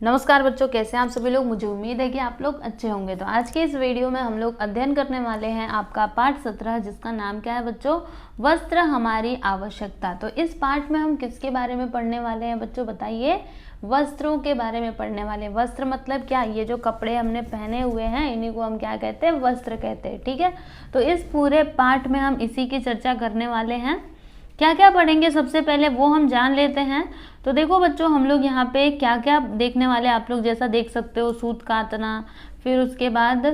नमस्कार बच्चों, कैसे हैं आप सभी लोग। मुझे उम्मीद है कि आप लोग अच्छे होंगे। तो आज के इस वीडियो में हम लोग अध्ययन करने वाले हैं आपका पाठ 17, जिसका नाम क्या है बच्चों, वस्त्र हमारी आवश्यकता। तो इस पाठ में हम किसके बारे में पढ़ने वाले हैं बच्चों, बताइए। वस्त्रों के बारे में पढ़ने वाले। वस्त्र मतलब क्या, ये जो कपड़े हमने पहने हुए हैं इन्हीं को हम क्या कहते हैं, वस्त्र कहते हैं। ठीक है, तो इस पूरे पाठ में हम इसी की चर्चा करने वाले हैं। क्या क्या पढ़ेंगे सबसे पहले वो हम जान लेते हैं। तो देखो बच्चों, हम लोग यहाँ पे क्या क्या देखने वाले, आप लोग जैसा देख सकते हो, सूत काटना। फिर उसके बाद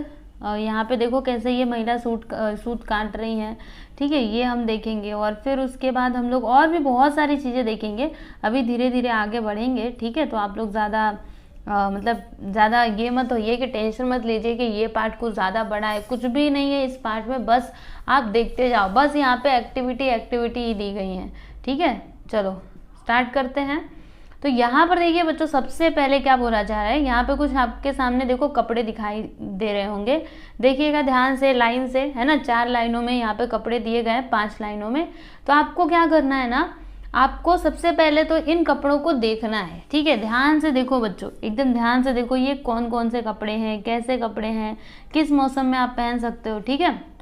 यहाँ पे देखो कैसे ये महिला सूत काट रही हैं। ठीक है, ये हम देखेंगे। और फिर उसके बाद हम लोग और भी बहुत सारी चीज़ें देखेंगे। अभी धीरे धीरे आगे बढ़ेंगे। ठीक है, तो आप लोग ज़्यादा ये मत होइए कि टेंशन मत लीजिए कि ये पार्ट कुछ ज़्यादा बड़ा है। कुछ भी नहीं है इस पार्ट में, बस आप देखते जाओ। बस यहाँ पे एक्टिविटी ही दी गई है। ठीक है, चलो स्टार्ट करते हैं। तो यहाँ पर देखिए बच्चों, सबसे पहले क्या बोला जा रहा है, यहाँ पे कुछ आपके सामने देखो कपड़े दिखाई दे रहे होंगे। देखिएगा ध्यान से, लाइन से, है ना। 4 लाइनों में यहाँ पे कपड़े दिए गए हैं, 5 लाइनों में। तो आपको क्या करना है ना, आपको सबसे पहले तो इन कपड़ों को देखना है। ठीक है, ध्यान से देखो बच्चों, एकदम ध्यान से देखो ये कौन कौन से कपड़े हैं, कैसे कपड़े हैं, किस मौसम में आप पहन सकते हो। ठीक है,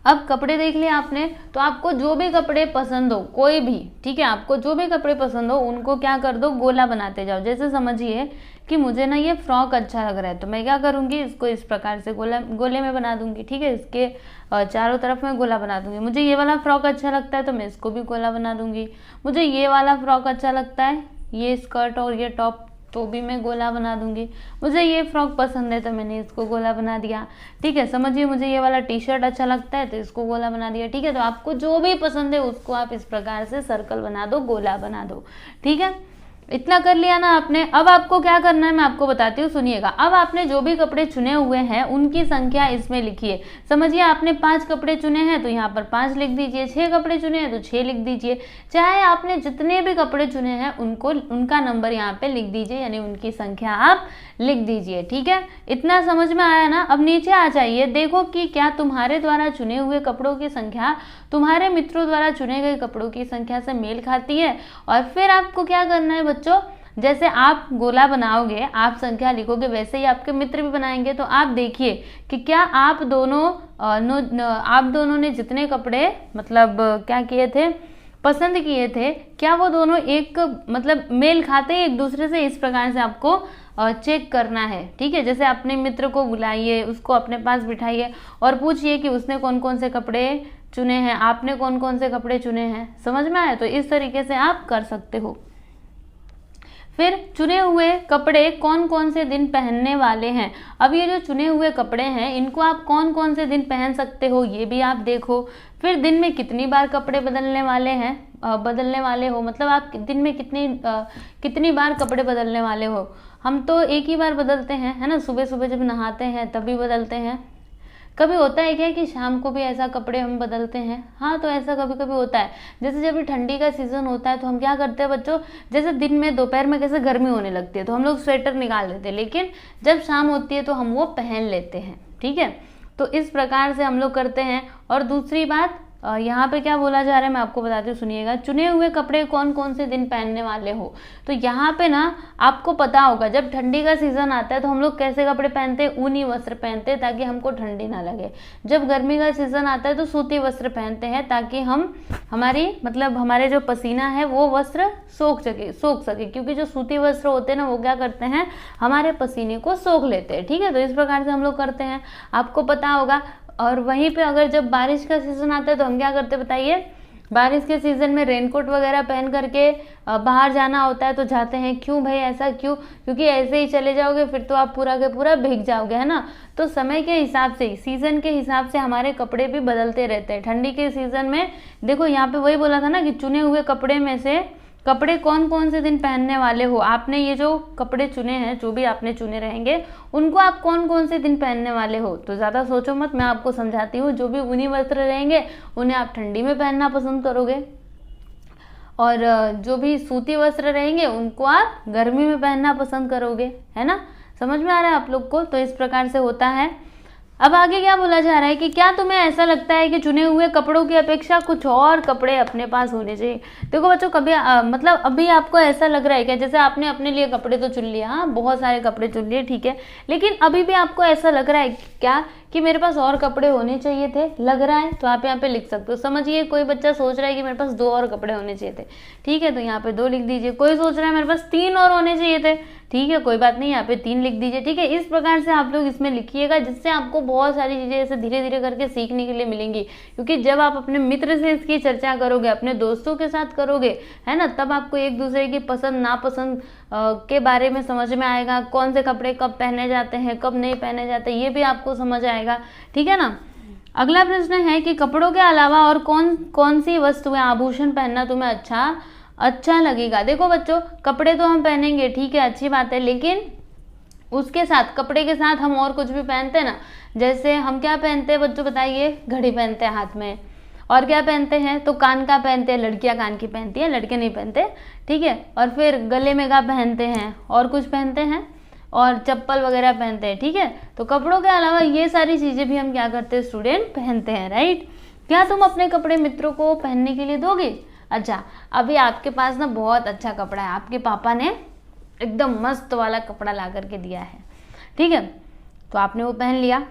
अब कपड़े देख लिए आपने, तो आपको जो भी कपड़े पसंद हो, कोई भी, ठीक है, आपको जो भी कपड़े पसंद हो उनको क्या कर दो, गोला बनाते जाओ। जैसे समझिए कि मुझे ना ये फ्रॉक अच्छा लग रहा है, तो मैं क्या करूँगी, इसको इस प्रकार से गोले में बना दूंगी। ठीक है, इसके चारों तरफ मैं गोला बना दूंगी। मुझे ये वाला फ्रॉक अच्छा लगता है तो मैं इसको भी गोला बना दूंगी। मुझे ये वाला फ्रॉक अच्छा लगता है, ये स्कर्ट और ये टॉप, तो भी मैं गोला बना दूंगी। मुझे ये फ्रॉक पसंद है तो मैंने इसको गोला बना दिया। ठीक है, समझिए मुझे ये वाला टी शर्ट अच्छा लगता है तो इसको गोला बना दिया। ठीक है, तो आपको जो भी पसंद है उसको आप इस प्रकार से सर्कल बना दो, गोला बना दो। ठीक है, इतना कर लिया ना आपने। अब आपको क्या करना है मैं आपको बताती हूँ, सुनिएगा। अब आपने जो भी कपड़े चुने हुए हैं उनकी संख्या इसमें लिखिए। समझिए आपने 5 कपड़े चुने हैं तो यहाँ पर 5 लिख दीजिए, 6 कपड़े चुने हैं तो 6 लिख दीजिए। चाहे आपने जितने भी कपड़े चुने हैं उनका नंबर यहाँ पे लिख दीजिए, यानी उनकी संख्या आप लिख दीजिए। ठीक है, इतना समझ में आया ना। अब नीचे आ जाइए, देखो कि क्या तुम्हारे द्वारा चुने हुए कपड़ों की संख्या तुम्हारे मित्रों द्वारा चुने गए कपड़ों की संख्या से मेल खाती है। और फिर आपको क्या करना है बच्चों, जैसे आप गोला बनाओगे, आप संख्या लिखोगे, वैसे ही आपके मित्र भी बनाएंगे। तो आप देखिए कि क्या आप दोनों ने जितने कपड़े क्या किए थे, पसंद किए थे, क्या वो दोनों एक मेल खाते हैं एक दूसरे से। इस प्रकार से आपको चेक करना है। ठीक है, जैसे अपने मित्र को बुलाइए, उसको अपने पास बिठाइए और पूछिए कि उसने कौन कौन से कपड़े चुने हैं, आपने कौन कौन से कपड़े चुने हैं। समझ में आया? तो इस तरीके से आप कर सकते हो। फिर चुने हुए कपड़े कौन कौन से दिन पहनने वाले हैं। अब ये जो चुने हुए कपड़े हैं इनको आप कौन कौन से दिन पहन सकते हो ये भी आप देखो। फिर दिन में कितनी बार कपड़े बदलने वाले हो, मतलब आप दिन में कितनी बार कपड़े बदलने वाले हो। हम तो एक ही बार बदलते हैं, है ना, सुबह सुबह जब नहाते हैं तभी बदलते हैं। कभी होता है क्या कि शाम को भी ऐसा कपड़े हम बदलते हैं। हाँ, तो ऐसा कभी कभी होता है। जैसे जब भी ठंडी का सीजन होता है तो हम क्या करते हैं बच्चों, जैसे दिन में दोपहर में कैसे गर्मी होने लगती है तो हम लोग स्वेटर निकाल देते हैं, लेकिन जब शाम होती है तो हम वो पहन लेते हैं। ठीक है, तो इस प्रकार से हम लोग करते हैं। और दूसरी बात, यहाँ पे क्या बोला जा रहा है मैं आपको बताती हूँ, सुनिएगा। चुने हुए कपड़े कौन कौन से दिन पहनने वाले हो। तो यहाँ पे ना आपको पता होगा, जब ठंडी का सीजन आता है तो हम लोग कैसे कपड़े पहनते हैं, ऊनी वस्त्र पहनते हैं ताकि हमको ठंडी ना लगे। जब गर्मी का सीजन आता है तो सूती वस्त्र पहनते हैं ताकि हमारे जो पसीना है वो वस्त्र सोख सके, क्योंकि जो सूती वस्त्र होते हैं ना वो क्या करते हैं, हमारे पसीने को सोख लेते हैं। ठीक है, तो इस प्रकार से हम लोग करते हैं, आपको पता होगा। और वहीं पे अगर जब बारिश का सीजन आता है तो हम क्या करते हैं बताइए, बारिश के सीजन में रेनकोट वगैरह पहन करके बाहर जाना होता है तो जाते हैं। क्यों भाई, ऐसा क्यों? क्योंकि ऐसे ही चले जाओगे फिर तो आप पूरा के पूरा भीग जाओगे, है ना। तो समय के हिसाब से, सीजन के हिसाब से हमारे कपड़े भी बदलते रहते हैं। ठंडी के सीजन में देखो, यहाँ पे वही बोला था ना कि चुने हुए कपड़े में से कपड़े कौन कौन से दिन पहनने वाले हो। आपने ये जो कपड़े चुने हैं, जो भी आपने चुने रहेंगे, उनको आप कौन कौन से दिन पहनने वाले हो। तो ज़्यादा सोचो मत, मैं आपको समझाती हूँ। जो भी ऊनी वस्त्र रहेंगे उन्हें आप ठंडी में पहनना पसंद करोगे, और जो भी सूती वस्त्र रहेंगे उनको आप गर्मी में पहनना पसंद करोगे, है ना। समझ में आ रहा है आप लोग को? तो इस प्रकार से होता है। अब आगे क्या बोला जा रहा है कि क्या तुम्हें ऐसा लगता है कि चुने हुए कपड़ों की अपेक्षा कुछ और कपड़े अपने पास होने चाहिए। देखो बच्चों, कभी मतलब अभी आपको ऐसा लग रहा है क्या, जैसे आपने अपने लिए कपड़े तो चुन लिया, हाँ बहुत सारे कपड़े चुन लिए, ठीक है, लेकिन अभी भी आपको ऐसा लग रहा है क्या कि मेरे पास और कपड़े होने चाहिए थे, लग रहा है, तो आप यहाँ पे लिख सकते हो। समझिए कोई बच्चा सोच रहा है कि मेरे पास 2 और कपड़े होने चाहिए थे, ठीक है, तो यहाँ पे 2 लिख दीजिए। कोई सोच रहा है मेरे पास 3 और होने चाहिए थे, ठीक है, कोई बात नहीं, यहाँ पे 3 लिख दीजिए, ठीक है। इस प्रकार से आप लोग इसमें लिखिएगा, जिससे आपको बहुत सारी चीजें ऐसे धीरे धीरे करके सीखने के लिए मिलेंगी। क्योंकि जब आप अपने मित्र से इसकी चर्चा करोगे, अपने दोस्तों के साथ करोगे, है ना, तब आपको एक दूसरे की पसंद नापसंद के बारे में समझ में आएगा। कौन से कपड़े कब पहने जाते हैं, कब नहीं पहने जाते, ये भी आपको समझ आएगा, ठीक है ना। अगला प्रश्न है कि कपड़ों के अलावा और कौन कौन सी वस्तुएं, आभूषण पहनना तुम्हें अच्छा लगेगा। देखो बच्चों, कपड़े तो हम पहनेंगे, ठीक है, अच्छी बात है, लेकिन उसके साथ, कपड़े के साथ हम और कुछ भी पहनते हैं ना। जैसे हम क्या पहनते हैं बच्चों, बताइए, घड़ी पहनते हैं हाथ में, और क्या पहनते हैं, तो कान का पहनते हैं, लड़कियां कान की पहनती हैं, लड़के नहीं पहनते, ठीक है। और फिर गले में का पहनते हैं, और कुछ पहनते हैं, और चप्पल वगैरह पहनते हैं, ठीक है। तो कपड़ों के अलावा ये सारी चीजें भी हम क्या करते हैं, स्टूडेंट, पहनते हैं, राइट। क्या तुम अपने कपड़े मित्रों को पहनने के लिए दोगे। अच्छा, अभी आपके पास ना बहुत अच्छा कपड़ा है, आपके पापा ने एकदम मस्त वाला कपड़ा ला करके दिया है, ठीक है, तो आपने वो पहन लिया।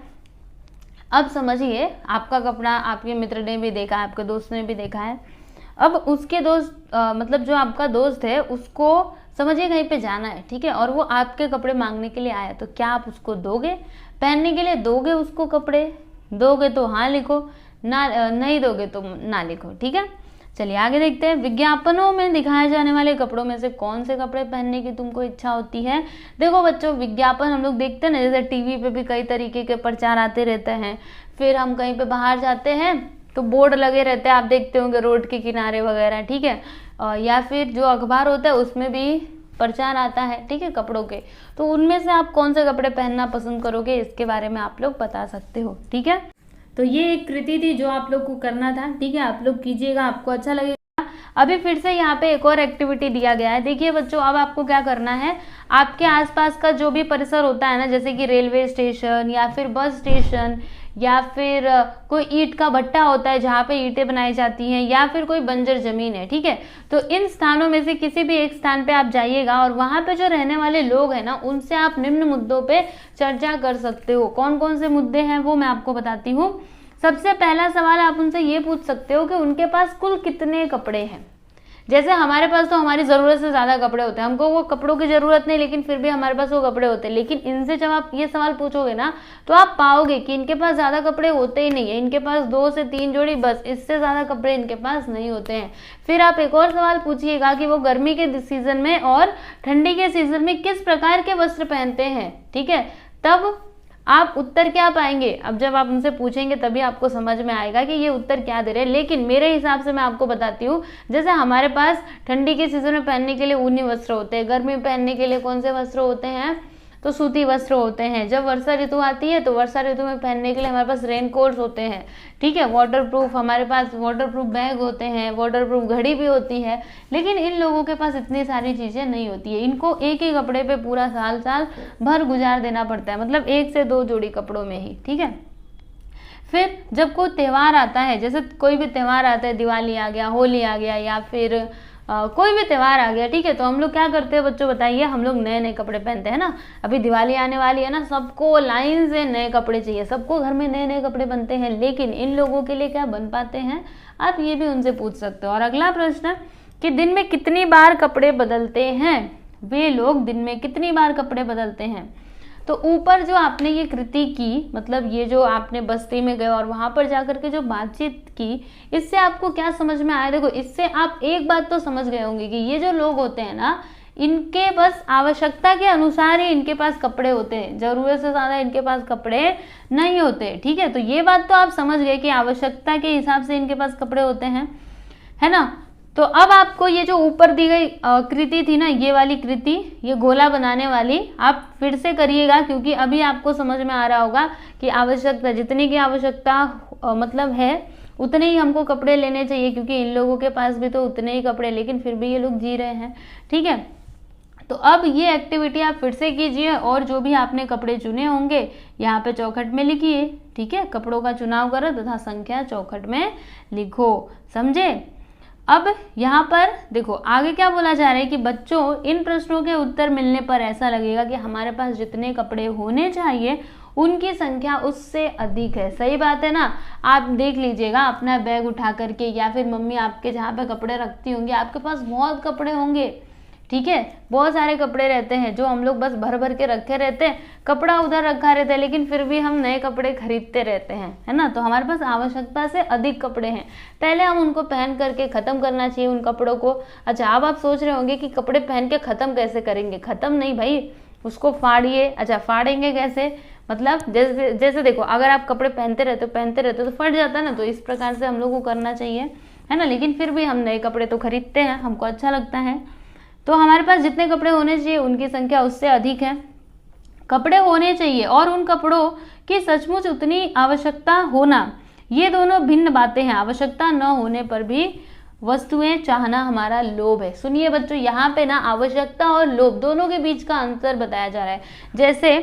अब समझिए, आपका कपड़ा आपके मित्र ने भी देखा है, आपके दोस्त ने भी देखा है। अब उसके दोस्त मतलब जो आपका दोस्त है, उसको समझिए कहीं पे जाना है, ठीक है, और वो आपके कपड़े मांगने के लिए आया, तो क्या आप उसको दोगे, पहनने के लिए दोगे उसको कपड़े। दोगे तो हाँ लिखो, ना नहीं दोगे तो ना लिखो, ठीक है। चलिए आगे देखते हैं। विज्ञापनों में दिखाए जाने वाले कपड़ों में से कौन से कपड़े पहनने की तुमको इच्छा होती है। देखो बच्चों, विज्ञापन हम लोग देखते हैं ना, जैसे टीवी पे भी कई तरीके के प्रचार आते रहते हैं, फिर हम कहीं पे बाहर जाते हैं तो बोर्ड लगे रहते हैं, आप देखते होंगे रोड के किनारे वगैरह, ठीक है, या फिर जो अखबार होता है उसमें भी प्रचार आता है, ठीक है, कपड़ों के। तो उनमें से आप कौन से कपड़े पहनना पसंद करोगे, इसके बारे में आप लोग बता सकते हो, ठीक है। तो ये एक कृति थी जो आप लोग को करना था, ठीक है, आप लोग कीजिएगा, आपको अच्छा लगेगा। अभी फिर से यहाँ पे एक और एक्टिविटी दिया गया है। देखिए बच्चों, अब आपको क्या करना है, आपके आसपास का जो भी परिसर होता है ना, जैसे कि रेलवे स्टेशन या फिर बस स्टेशन, या फिर कोई ईंट का भट्टा होता है जहाँ पे ईंटें बनाई जाती हैं, या फिर कोई बंजर जमीन है, ठीक है, तो इन स्थानों में से किसी भी एक स्थान पे आप जाइएगा, और वहाँ पे जो रहने वाले लोग हैं ना, उनसे आप निम्न मुद्दों पे चर्चा कर सकते हो। कौन कौन से मुद्दे हैं वो मैं आपको बताती हूँ। सबसे पहला सवाल आप उनसे ये पूछ सकते हो कि उनके पास कुल कितने कपड़े हैं। जैसे हमारे पास तो हमारी ज़रूरत से ज़्यादा कपड़े होते हैं, हमको वो कपड़ों की ज़रूरत नहीं, लेकिन फिर भी हमारे पास वो कपड़े होते हैं। लेकिन इनसे जब आप ये सवाल पूछोगे ना, तो आप पाओगे कि इनके पास ज़्यादा कपड़े होते ही नहीं है, इनके पास 2 से 3 जोड़ी बस, इससे ज़्यादा कपड़े इनके पास नहीं होते हैं। फिर आप एक और सवाल पूछिएगा कि वो गर्मी के सीज़न में और ठंडी के सीज़न में किस प्रकार के वस्त्र पहनते हैं, ठीक है, तब आप उत्तर क्या पाएंगे। अब जब आप उनसे पूछेंगे तभी आपको समझ में आएगा कि ये उत्तर क्या दे रहे हैं। लेकिन मेरे हिसाब से मैं आपको बताती हूँ, जैसे हमारे पास ठंडी के सीजन में पहनने के लिए ऊनी वस्त्र होते हैं, गर्मी में पहनने के लिए कौन से वस्त्र होते हैं, तो सूती वस्त्र होते हैं। जब वर्षा ऋतु आती है तो वर्षा ऋतु में पहनने के लिए हमारे पास रेन कोट्स होते हैं, ठीक है, वाटरप्रूफ, हमारे पास वाटरप्रूफ बैग होते हैं, वाटरप्रूफ घड़ी भी होती है। लेकिन इन लोगों के पास इतनी सारी चीज़ें नहीं होती है, इनको एक ही कपड़े पे पूरा साल भर गुजार देना पड़ता है, मतलब 1 से 2 जोड़ी कपड़ों में ही, ठीक है। फिर जब कोई त्यौहार आता है, जैसे कोई भी त्यौहार आता है, दिवाली आ गया, होली आ गया, या फिर कोई भी त्यौहार आ गया, ठीक है, तो हम लोग क्या करते हैं बच्चों, बताइए, हम लोग नए नए कपड़े पहनते हैं ना। अभी दिवाली आने वाली है ना, सबको लाइन से नए कपड़े चाहिए, सबको घर में नए नए कपड़े बनते हैं, लेकिन इन लोगों के लिए क्या बन पाते हैं, आप ये भी उनसे पूछ सकते हो। और अगला प्रश्न कि दिन में कितनी बार कपड़े बदलते हैं, वे लोग दिन में कितनी बार कपड़े बदलते हैं। तो ऊपर जो आपने ये कृति की, मतलब ये जो आपने बस्ती में गए और वहां पर जाकर के जो बातचीत की, इससे आपको क्या समझ में आया। देखो, इससे आप एक बात तो समझ गए होंगे कि ये जो लोग होते हैं ना, इनके बस आवश्यकता के अनुसार ही इनके पास कपड़े होते हैं, जरूरत से ज्यादा इनके पास कपड़े नहीं होते, ठीक है। तो ये बात तो आप समझ गए कि आवश्यकता के हिसाब से इनके पास कपड़े होते हैं, है ना। तो अब आपको ये जो ऊपर दी गई कृति थी ना, ये वाली कृति, ये गोला बनाने वाली, आप फिर से करिएगा, क्योंकि अभी आपको समझ में आ रहा होगा कि आवश्यकता, जितनी की आवश्यकता मतलब है उतने ही हमको कपड़े लेने चाहिए, क्योंकि इन लोगों के पास भी तो उतने ही कपड़े, लेकिन फिर भी ये लोग जी रहे हैं, ठीक है। तो अब ये एक्टिविटी आप फिर से कीजिए और जो भी आपने कपड़े चुने होंगे यहाँ पे चौखट में लिखिए। ठीक है, कपड़ों का चुनाव करो तथा संख्या चौखट में लिखो। समझे? अब यहाँ पर देखो आगे क्या बोला जा रहा है कि बच्चों इन प्रश्नों के उत्तर मिलने पर ऐसा लगेगा कि हमारे पास जितने कपड़े होने चाहिए उनकी संख्या उससे अधिक है। सही बात है ना? आप देख लीजिएगा अपना बैग उठा करके या फिर मम्मी आपके जहाँ पे कपड़े रखती होंगी, आपके पास बहुत कपड़े होंगे। ठीक है, बहुत सारे कपड़े रहते हैं जो हम लोग बस भर भर के रखे रहते हैं, कपड़ा उधर रखा रहता है, लेकिन फिर भी हम नए कपड़े खरीदते रहते हैं, है ना? तो हमारे पास आवश्यकता से अधिक कपड़े हैं, पहले हम उनको पहन करके ख़त्म करना चाहिए उन कपड़ों को। अच्छा, अब आप सोच रहे होंगे कि कपड़े पहन के ख़त्म कैसे करेंगे? ख़त्म नहीं भाई, उसको फाड़िए। अच्छा, फाड़ेंगे कैसे? मतलब जैसे जैसे देखो, अगर आप कपड़े पहनते रहते हो तो फट जाता है ना, तो इस प्रकार से हम लोग को करना चाहिए, है ना? लेकिन फिर भी हम नए कपड़े तो खरीदते हैं, हमको अच्छा लगता है। तो हमारे पास जितने कपड़े होने चाहिए उनकी संख्या उससे अधिक है। कपड़े होने चाहिए और उन कपड़ों की सचमुच उतनी आवश्यकता होना, ये दोनों भिन्न बातें हैं। आवश्यकता न होने पर भी वस्तुएं चाहना हमारा लोभ है। सुनिए बच्चों, यहाँ पे ना आवश्यकता और लोभ दोनों के बीच का अंतर बताया जा रहा है। जैसे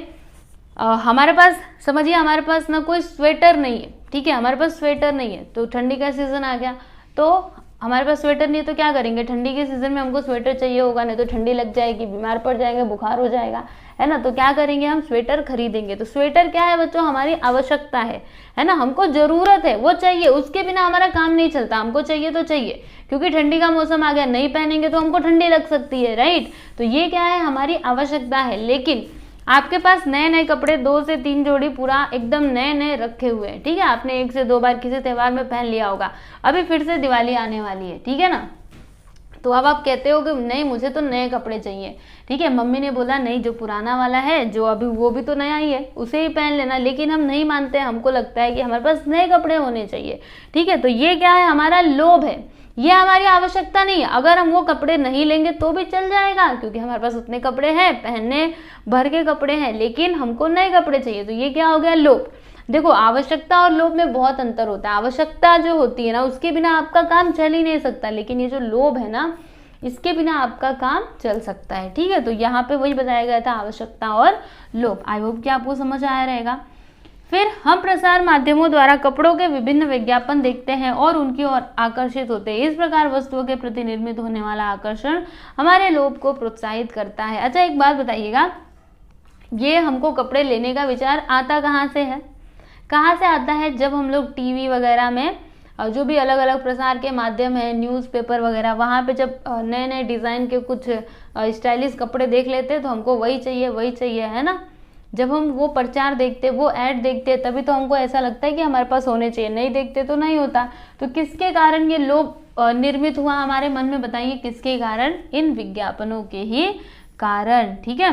हमारे पास समझिए, हमारे पास ना कोई स्वेटर नहीं है। ठीक है, हमारे पास स्वेटर नहीं है, तो ठंडी का सीजन आ गया, तो हमारे पास स्वेटर नहीं है तो क्या करेंगे? ठंडी के सीजन में हमको स्वेटर चाहिए होगा, नहीं तो ठंडी लग जाएगी, बीमार पड़ जाएंगे, बुखार हो जाएगा, है ना? तो क्या करेंगे? हम स्वेटर खरीदेंगे। तो स्वेटर क्या है बच्चों? हमारी आवश्यकता है ना? हमको जरूरत है, वो चाहिए, उसके बिना हमारा काम नहीं चलता, हमको चाहिए तो चाहिए, क्योंकि ठंडी का मौसम आ गया, नहीं पहनेंगे तो हमको ठंडी लग सकती है, राइट? तो ये क्या है? हमारी आवश्यकता है। लेकिन आपके पास नए नए कपड़े 2 से 3 जोड़ी पूरा एकदम नए नए रखे हुए हैं। ठीक है, आपने 1 से 2 बार किसी त्योहार में पहन लिया होगा, अभी फिर से दिवाली आने वाली है, ठीक है ना? तो अब आप कहते हो कि नहीं मुझे तो नए कपड़े चाहिए। ठीक है, मम्मी ने बोला नहीं, जो पुराना वाला है जो अभी वो भी तो नया ही है, उसे ही पहन लेना। लेकिन हम नहीं मानते, हमको लगता है कि हमारे पास नए कपड़े होने चाहिए। ठीक है, तो ये क्या है? हमारा लोभ है, ये हमारी आवश्यकता नहीं है। अगर हम वो कपड़े नहीं लेंगे तो भी चल जाएगा, क्योंकि हमारे पास उतने कपड़े हैं, पहनने भर के कपड़े हैं, लेकिन हमको नए कपड़े चाहिए। तो ये क्या हो गया? लोभ। देखो, आवश्यकता और लोभ में बहुत अंतर होता है। आवश्यकता जो होती है ना, उसके बिना आपका काम चल ही नहीं सकता, लेकिन ये जो लोभ है ना, इसके बिना आपका काम चल सकता है। ठीक है, तो यहाँ पे वही बताया गया था, आवश्यकता और लोभ। आई होप कि आपको समझ आया रहेगा। फिर हम प्रसार माध्यमों द्वारा कपड़ों के विभिन्न विज्ञापन देखते हैं और उनकी ओर आकर्षित होते हैं। इस प्रकार वस्तुओं के प्रति निर्मित होने वाला आकर्षण हमारे लोभ को प्रोत्साहित करता है। अच्छा, एक बात बताइएगा, ये हमको कपड़े लेने का विचार आता कहाँ से है? कहाँ से आता है? जब हम लोग टीवी वगैरह में जो भी अलग अलग प्रसार के माध्यम है, न्यूज़पेपर वगैरह, वहाँ पे जब नए नए डिज़ाइन के कुछ स्टाइलिश कपड़े देख लेते हैं तो हमको वही चाहिए, है ना? जब हम वो प्रचार देखते, वो ऐड देखते, तभी तो हमको ऐसा लगता है कि हमारे पास होने चाहिए, नहीं देखते तो नहीं होता। तो किसके कारण ये लोभ निर्मित हुआ हमारे मन में? बताइए किसके कारण? इन विज्ञापनों के ही कारण। ठीक है,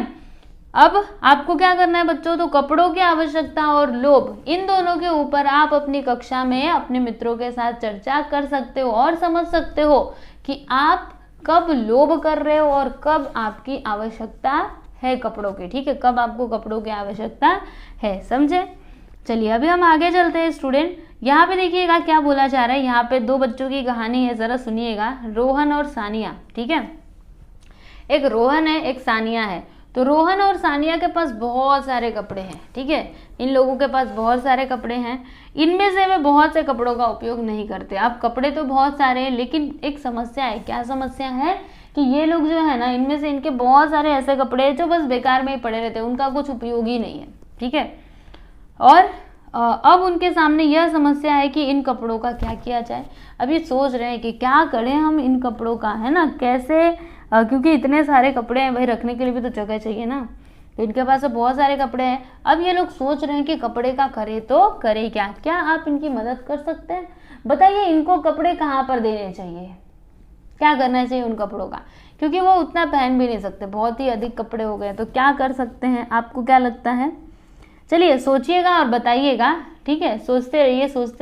अब आपको क्या करना है बच्चों? तो कपड़ों की आवश्यकता और लोभ, इन दोनों के ऊपर आप अपनी कक्षा में अपने मित्रों के साथ चर्चा कर सकते हो और समझ सकते हो कि आप कब लोभ कर रहे हो और कब आपकी आवश्यकता है कपड़ों की। ठीक है, कब आपको कपड़ों की आवश्यकता है, समझे? चलिए अभी हम आगे चलते हैं स्टूडेंट। यहाँ पे देखिएगा क्या बोला जा रहा है। यहाँ पे 2 बच्चों की कहानी है, जरा सुनिएगा, रोहन और सानिया। ठीक है, एक रोहन है, एक सानिया है। तो रोहन और सानिया के पास बहुत सारे कपड़े हैं। ठीक है, इन लोगों के पास बहुत सारे कपड़े हैं, इनमें से वे बहुत से कपड़ों का उपयोग नहीं करते। अब कपड़े तो बहुत सारे हैं, लेकिन एक समस्या है। क्या समस्या है? कि ये लोग जो है ना, इनमें से इनके बहुत सारे ऐसे कपड़े हैं जो बस बेकार में ही पड़े रहते हैं, उनका कुछ उपयोग ही नहीं है। ठीक है, और अब उनके सामने यह समस्या है कि इन कपड़ों का क्या किया जाए। अब ये सोच रहे हैं कि क्या करें हम इन कपड़ों का, है ना, कैसे, क्योंकि इतने सारे कपड़े हैं भाई, रखने के लिए भी तो जगह चाहिए ना। तो इनके पास तो बहुत सारे कपड़े हैं। अब ये लोग सोच रहे हैं कि कपड़े का करे तो करे क्या। क्या आप इनकी मदद कर सकते हैं? बताइए, इनको कपड़े कहाँ पर देने चाहिए, क्या करना चाहिए उन कपड़ों का? क्योंकि वो उतना पहन भी नहीं सकते, बहुत ही अधिक कपड़े हो गए। तो क्या कर सकते हैं, आपको क्या लगता है? चलिए सोचिएगा और बताइएगा। ठीक है, सोचते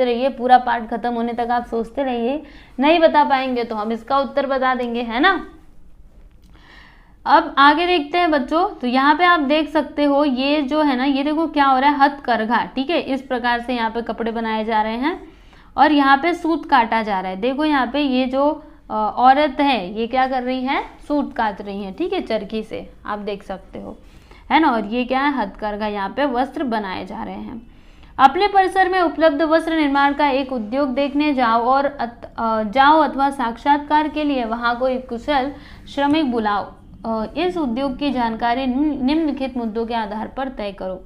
रहिए, पूरा पार्ट खत्म होने तक आप सोचते रहिए। नहीं बता पाएंगे तो हम इसका उत्तर बता देंगे, है ना। अब आगे देखते हैं बच्चों। तो यहाँ पे आप देख सकते हो, ये जो है ना, ये देखो क्या हो रहा है, हथकरघा। ठीक है, इस प्रकार से यहाँ पे कपड़े बनाए जा रहे हैं और यहाँ पे सूत काटा जा रहा है। देखो यहाँ पे ये जो औरत है ये क्या कर रही है, सूत काट रही है, ठीक है, चरखी से, आप देख सकते हो, है ना। और ये क्या है, हथकरघा, यहाँ पे वस्त्र बनाए जा रहे हैं। अपने परिसर में उपलब्ध वस्त्र निर्माण का एक उद्योग देखने जाओ और अथवा साक्षात्कार के लिए वहां कोई कुशल श्रमिक बुलाओ। इस उद्योग की जानकारी निम्नलिखित मुद्दों के आधार पर तय करो।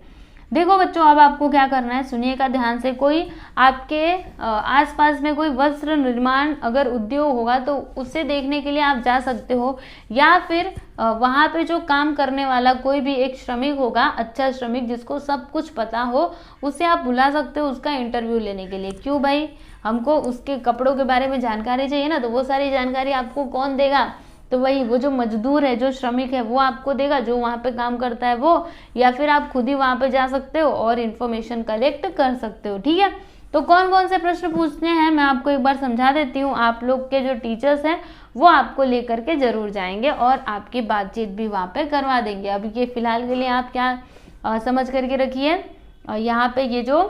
देखो बच्चों, अब आपको क्या करना है, सुनिएगा ध्यान से। कोई आपके आसपास में कोई वस्त्र निर्माण अगर उद्योग होगा तो उससे देखने के लिए आप जा सकते हो, या फिर वहाँ पे जो काम करने वाला कोई भी एक श्रमिक होगा, अच्छा श्रमिक जिसको सब कुछ पता हो, उसे आप बुला सकते हो उसका इंटरव्यू लेने के लिए। क्यों भाई, हमको उसके कपड़ों के बारे में जानकारी चाहिए ना, तो वो सारी जानकारी आपको कौन देगा, तो वही वो जो मजदूर है, जो श्रमिक है, वो आपको देगा, जो वहाँ पे काम करता है वो, या फिर आप खुद ही वहाँ पे जा सकते हो और इन्फॉर्मेशन कलेक्ट कर सकते हो, ठीक है। तो कौन कौन से प्रश्न पूछने हैं मैं आपको एक बार समझा देती हूँ। आप लोग के जो टीचर्स हैं वो आपको लेकर के जरूर जाएंगे और आपकी बातचीत भी वहाँ पे करवा देंगे। अभी ये फिलहाल के लिए आप क्या समझ करके रखिए, यहाँ पे ये जो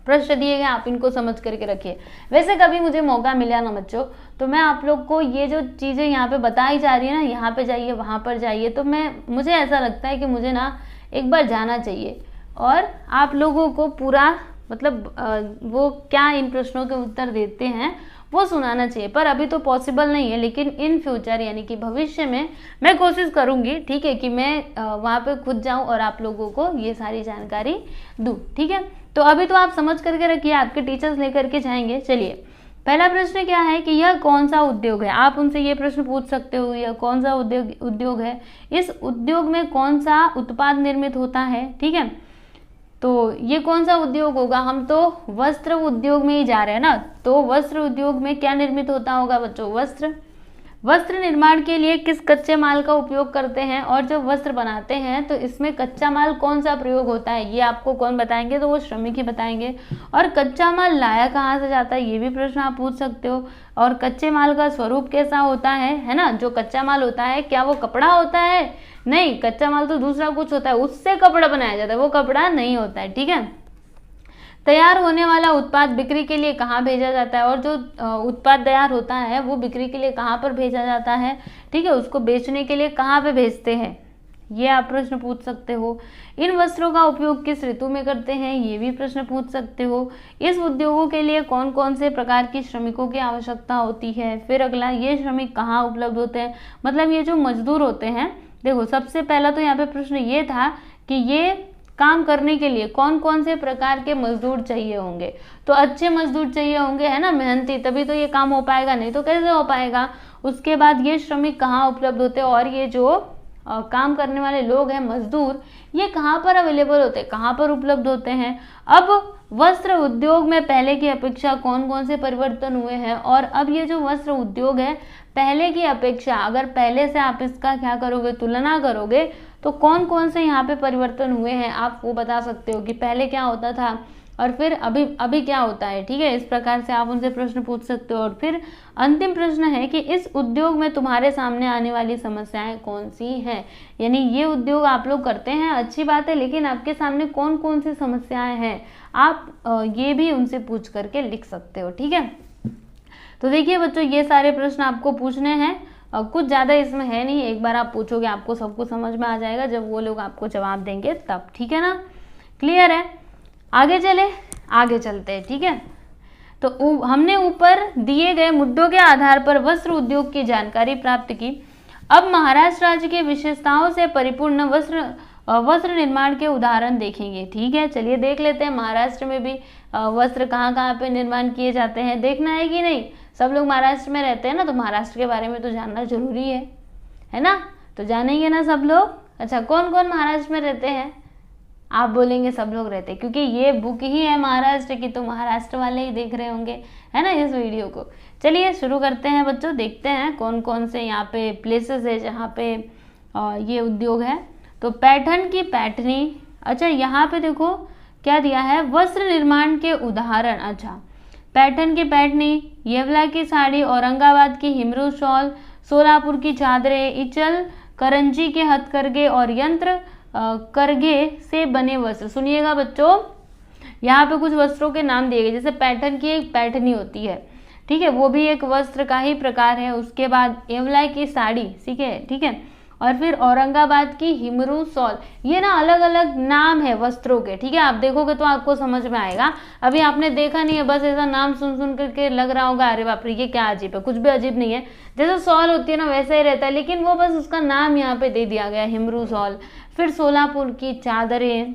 प्रश्न दिए गए आप इनको समझ करके रखिए। वैसे कभी मुझे मौका मिला ना बच्चों, तो मैं आप लोग को ये जो चीज़ें यहाँ पे बताई जा रही है ना, यहाँ पे जाइए वहाँ पर जाइए, तो मुझे ऐसा लगता है कि मुझे ना एक बार जाना चाहिए और आप लोगों को पूरा मतलब वो क्या इन प्रश्नों के उत्तर देते हैं वो सुनाना चाहिए। पर अभी तो पॉसिबल नहीं है, लेकिन इन फ्यूचर यानी कि भविष्य में मैं कोशिश करूँगी, ठीक है, कि मैं वहाँ पे खुद जाऊँ और आप लोगों को ये सारी जानकारी दूँ, ठीक है। तो अभी तो आप समझ करके रखिए, आपके टीचर्स लेकर के जाएंगे। चलिए, पहला प्रश्न क्या है कि यह कौन सा उद्योग है। आप उनसे ये प्रश्न पूछ सकते हो, यह कौन सा उद्योग है, इस उद्योग में कौन सा उत्पाद निर्मित होता है, ठीक है। तो ये कौन सा उद्योग होगा, हम तो वस्त्र उद्योग में ही जा रहे हैं ना, तो वस्त्र उद्योग में क्या निर्मित होता होगा बच्चों, वस्त्र निर्माण के लिए किस कच्चे माल का उपयोग करते हैं, और जब वस्त्र बनाते हैं तो इसमें कच्चा माल कौन सा प्रयोग होता है, ये आपको कौन बताएंगे, तो वो श्रमिक ही बताएंगे। और कच्चा माल लाया कहाँ से जाता है, ये भी प्रश्न आप पूछ सकते हो। और कच्चे माल का स्वरूप कैसा होता है ना, जो कच्चा माल होता है क्या वो कपड़ा होता है, नहीं, कच्चा माल तो दूसरा कुछ होता है, उससे कपड़ा बनाया जाता है, वो कपड़ा नहीं होता है, ठीक है। तैयार होने वाला उत्पाद बिक्री के लिए कहाँ भेजा जाता है, और जो उत्पाद तैयार होता है वो बिक्री के लिए कहाँ पर भेजा जाता है, ठीक है, उसको बेचने के लिए कहाँ पे भेजते हैं, ये आप प्रश्न पूछ सकते हो। इन वस्त्रों का उपयोग किस ऋतु में करते हैं, ये भी प्रश्न पूछ सकते हो। इस उद्योगों के लिए कौन कौन से प्रकार की श्रमिकों की आवश्यकता होती है। फिर अगला, ये श्रमिक कहाँ उपलब्ध होते हैं, मतलब ये जो मजदूर होते हैं। देखो, सबसे पहला तो यहाँ पे प्रश्न ये था कि ये काम करने के लिए कौन कौन से प्रकार के मजदूर चाहिए होंगे, तो अच्छे मजदूर चाहिए होंगे, है ना, मेहनती, तभी तो ये काम हो पाएगा, नहीं तो कैसे हो पाएगा। उसके बाद ये श्रमिक कहाँ उपलब्ध होते हैं, और ये जो काम करने वाले लोग हैं मजदूर, ये कहाँ पर अवेलेबल होते हैं, कहाँ पर उपलब्ध होते हैं। अब वस्त्र उद्योग में पहले की अपेक्षा कौन कौन से परिवर्तन हुए हैं, और अब ये जो वस्त्र उद्योग है पहले की अपेक्षा, अगर पहले से आप इसका क्या करोगे, तुलना करोगे, तो कौन कौन से यहाँ पे परिवर्तन हुए हैं आप वो बता सकते हो कि पहले क्या होता था और फिर अभी क्या होता है, ठीक है। इस प्रकार से आप उनसे प्रश्न पूछ सकते हो। और फिर अंतिम प्रश्न है कि इस उद्योग में तुम्हारे सामने आने वाली समस्याएं कौन सी हैं, यानी ये उद्योग आप लोग करते हैं, अच्छी बात है, लेकिन आपके सामने कौन कौन सी समस्याएं हैं, आप ये भी उनसे पूछ करके लिख सकते हो, ठीक है। तो देखिए बच्चों, ये सारे प्रश्न आपको पूछने हैं, कुछ ज़्यादा इसमें है नहीं, एक बार आप पूछोगे आपको सब कुछ समझ में आ जाएगा, जब वो लोग आपको जवाब देंगे तब, ठीक है ना, क्लियर है। आगे चलते हैं, ठीक है। तो हमने ऊपर दिए गए मुद्दों के आधार पर वस्त्र उद्योग की जानकारी प्राप्त की। अब महाराष्ट्र राज्य की विशेषताओं से परिपूर्ण वस्त्र निर्माण के उदाहरण देखेंगे, ठीक है। चलिए देख लेते हैं महाराष्ट्र में भी वस्त्र कहाँ कहाँ पे निर्माण किए जाते हैं, देखना है कि नहीं। सब लोग महाराष्ट्र में रहते हैं ना, तो महाराष्ट्र के बारे में तो जानना जरूरी है ना, तो जानेंगे ना सब लोग। अच्छा, कौन कौन महाराष्ट्र में रहते हैं, आप बोलेंगे सब लोग रहते हैं, क्योंकि ये बुक ही है महाराष्ट्र की, तो महाराष्ट्र वाले ही देख रहे होंगे, है ना, इस वीडियो को। चलिए शुरू करते हैं बच्चों, देखते हैं कौन कौन से यहाँ पे प्लेसेस है जहाँ पे ये उद्योग है। तो पैठन की पैठनी, अच्छा यहाँ पे देखो क्या दिया है, वस्त्र निर्माण के उदाहरण। अच्छा, पैठन की पैठनी, येवला की साड़ी, औरंगाबाद की हिमरू शॉल, सोलापुर की चादरें, इचल करंजी के हथकरघे और यंत्र करघे से बने वस्त्र। सुनिएगा बच्चों, यहाँ पे कुछ वस्त्रों के नाम दिए गए, जैसे पैठन की एक पैठनी होती है, ठीक है, वो भी एक वस्त्र का ही प्रकार है। उसके बाद येवला की साड़ी, ठीक है, और फिर औरंगाबाद की हिमरू शॉल। ये ना अलग अलग नाम है वस्त्रों के, ठीक है, आप देखोगे तो आपको समझ में आएगा। अभी आपने देखा नहीं है, बस ऐसा नाम सुन करके लग रहा होगा अरे बाप रे ये क्या अजीब है, कुछ भी अजीब नहीं है, जैसे शॉल होती है ना वैसा ही रहता है, लेकिन वो बस उसका नाम यहाँ पे दे दिया गया हिमरू शॉल। फिर सोलापुर की चादरें,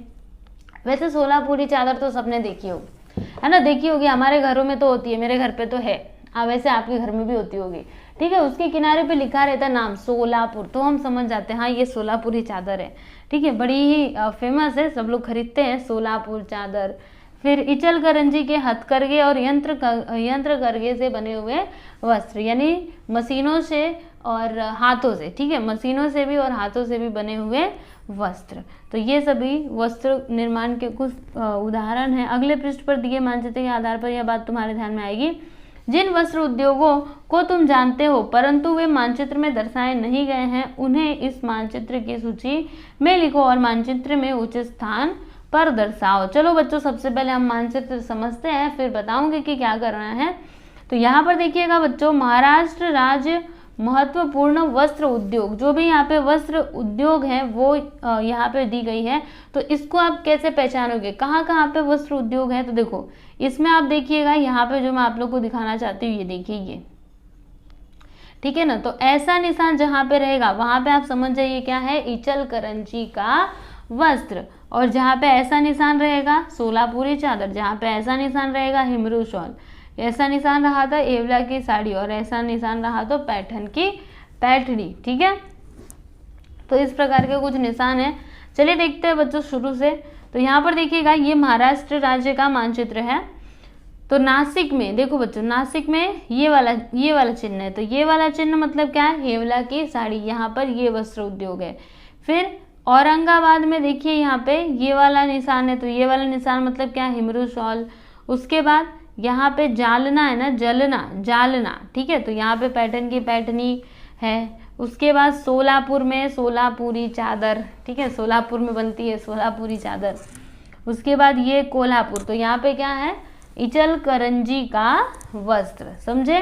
वैसे सोलापुरी चादर तो सबने देखी होगी, है ना, देखी होगी, हमारे घरों में तो होती है, मेरे घर पे तो है, वैसे आपके घर में भी होती होगी, ठीक है। उसके किनारे पे लिखा रहता है नाम सोलापुर, तो हम समझ जाते हैं हाँ ये सोलापुरी चादर है, ठीक है, बड़ी ही फेमस है, सब लोग खरीदते हैं सोलापुर चादर। फिर इचलकरंजी के हथकरघे और यंत्र करघे से बने हुए वस्त्र, यानी मशीनों से और हाथों से, ठीक है, मशीनों से भी और हाथों से भी बने हुए वस्त्र। तो ये सभी वस्त्र निर्माण के कुछ उदाहरण हैं। अगले पृष्ठ पर दिए मानचित्र के आधार पर यह बात तुम्हारे ध्यान में आएगी, जिन वस्त्र उद्योगों को तुम जानते हो परंतु वे मानचित्र में दर्शाए नहीं गए हैं, उन्हें इस मानचित्र की सूची में लिखो और मानचित्र में उचित स्थान पर दर्शाओ। चलो बच्चों, सबसे पहले हम मानचित्र समझते हैं, फिर बताऊंगी कि क्या करना है। तो यहाँ पर देखिएगा बच्चों, महाराष्ट्र राज्य महत्वपूर्ण वस्त्र उद्योग, जो भी यहाँ पे वस्त्र उद्योग है वो यहाँ पे दी गई है। तो इसको आप कैसे पहचानोगे, कहाँ कहाँ पे वस्त्र उद्योग है, तो देखो इसमें आप देखिएगा, यहाँ पे जो मैं आप लोग को दिखाना चाहती हूँ ये देखिए ये, ठीक है ना। तो ऐसा निशान जहाँ पे रहेगा वहां पे आप समझ जाइए क्या है, इचलकरंजी का वस्त्र, और जहाँ पे ऐसा निशान रहेगा सोलापुरी चादर, जहाँ पे ऐसा निशान रहेगा हिमरू शॉल, ऐसा निशान रहा था येवला की साड़ी, और ऐसा निशान रहा तो पैठन की पैठनी, ठीक है। तो इस प्रकार के कुछ निशान है। चलिए देखते हैं बच्चों शुरू से। तो यहाँ पर देखिएगा ये महाराष्ट्र राज्य का मानचित्र है। तो नासिक में देखो बच्चों, नासिक में ये वाला चिन्ह है, तो ये वाला चिन्ह मतलब क्या है, येवला की साड़ी, यहाँ पर ये वस्त्र उद्योग है। फिर औरंगाबाद में देखिए यहाँ पे ये वाला निशान है, तो ये वाला निशान मतलब क्या है, हिमरू शॉल। उसके बाद यहाँ पे जालना है ना, जालना, ठीक है, तो यहाँ पे पैठन की पैठनी है। उसके बाद सोलापुर में सोलापुरी चादर, ठीक है, सोलापुर में बनती है सोलापुरी चादर। उसके बाद ये कोल्हापुर, तो यहाँ पे क्या है, इचलकरंजी का वस्त्र, समझे।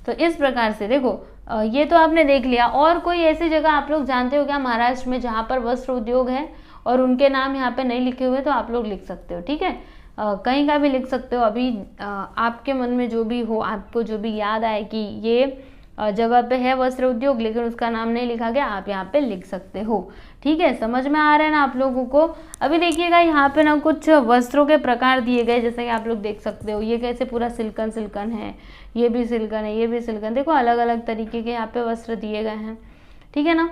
तो इस प्रकार से देखो ये तो आपने देख लिया। और कोई ऐसी जगह आप लोग जानते हो क्या महाराष्ट्र में जहाँ पर वस्त्र उद्योग है और उनके नाम यहाँ पे नहीं लिखे हुए, तो आप लोग लिख सकते हो, ठीक है, कहीं का भी लिख सकते हो। अभी आपके मन में जो भी हो, आपको जो भी याद आए कि ये जगह पे है वस्त्र उद्योग लेकिन उसका नाम नहीं लिखा गया, आप यहाँ पे लिख सकते हो, ठीक है। समझ में आ रहा है ना आप लोगों को। अभी देखिएगा यहाँ पे ना कुछ वस्त्रों के प्रकार दिए गए, जैसे कि आप लोग देख सकते हो, ये कैसे पूरा सिल्कन है, ये भी सिल्कन है, ये भी सिल्कन, देखो अलग अलग तरीके के यहाँ पे वस्त्र दिए गए हैं, ठीक है ना।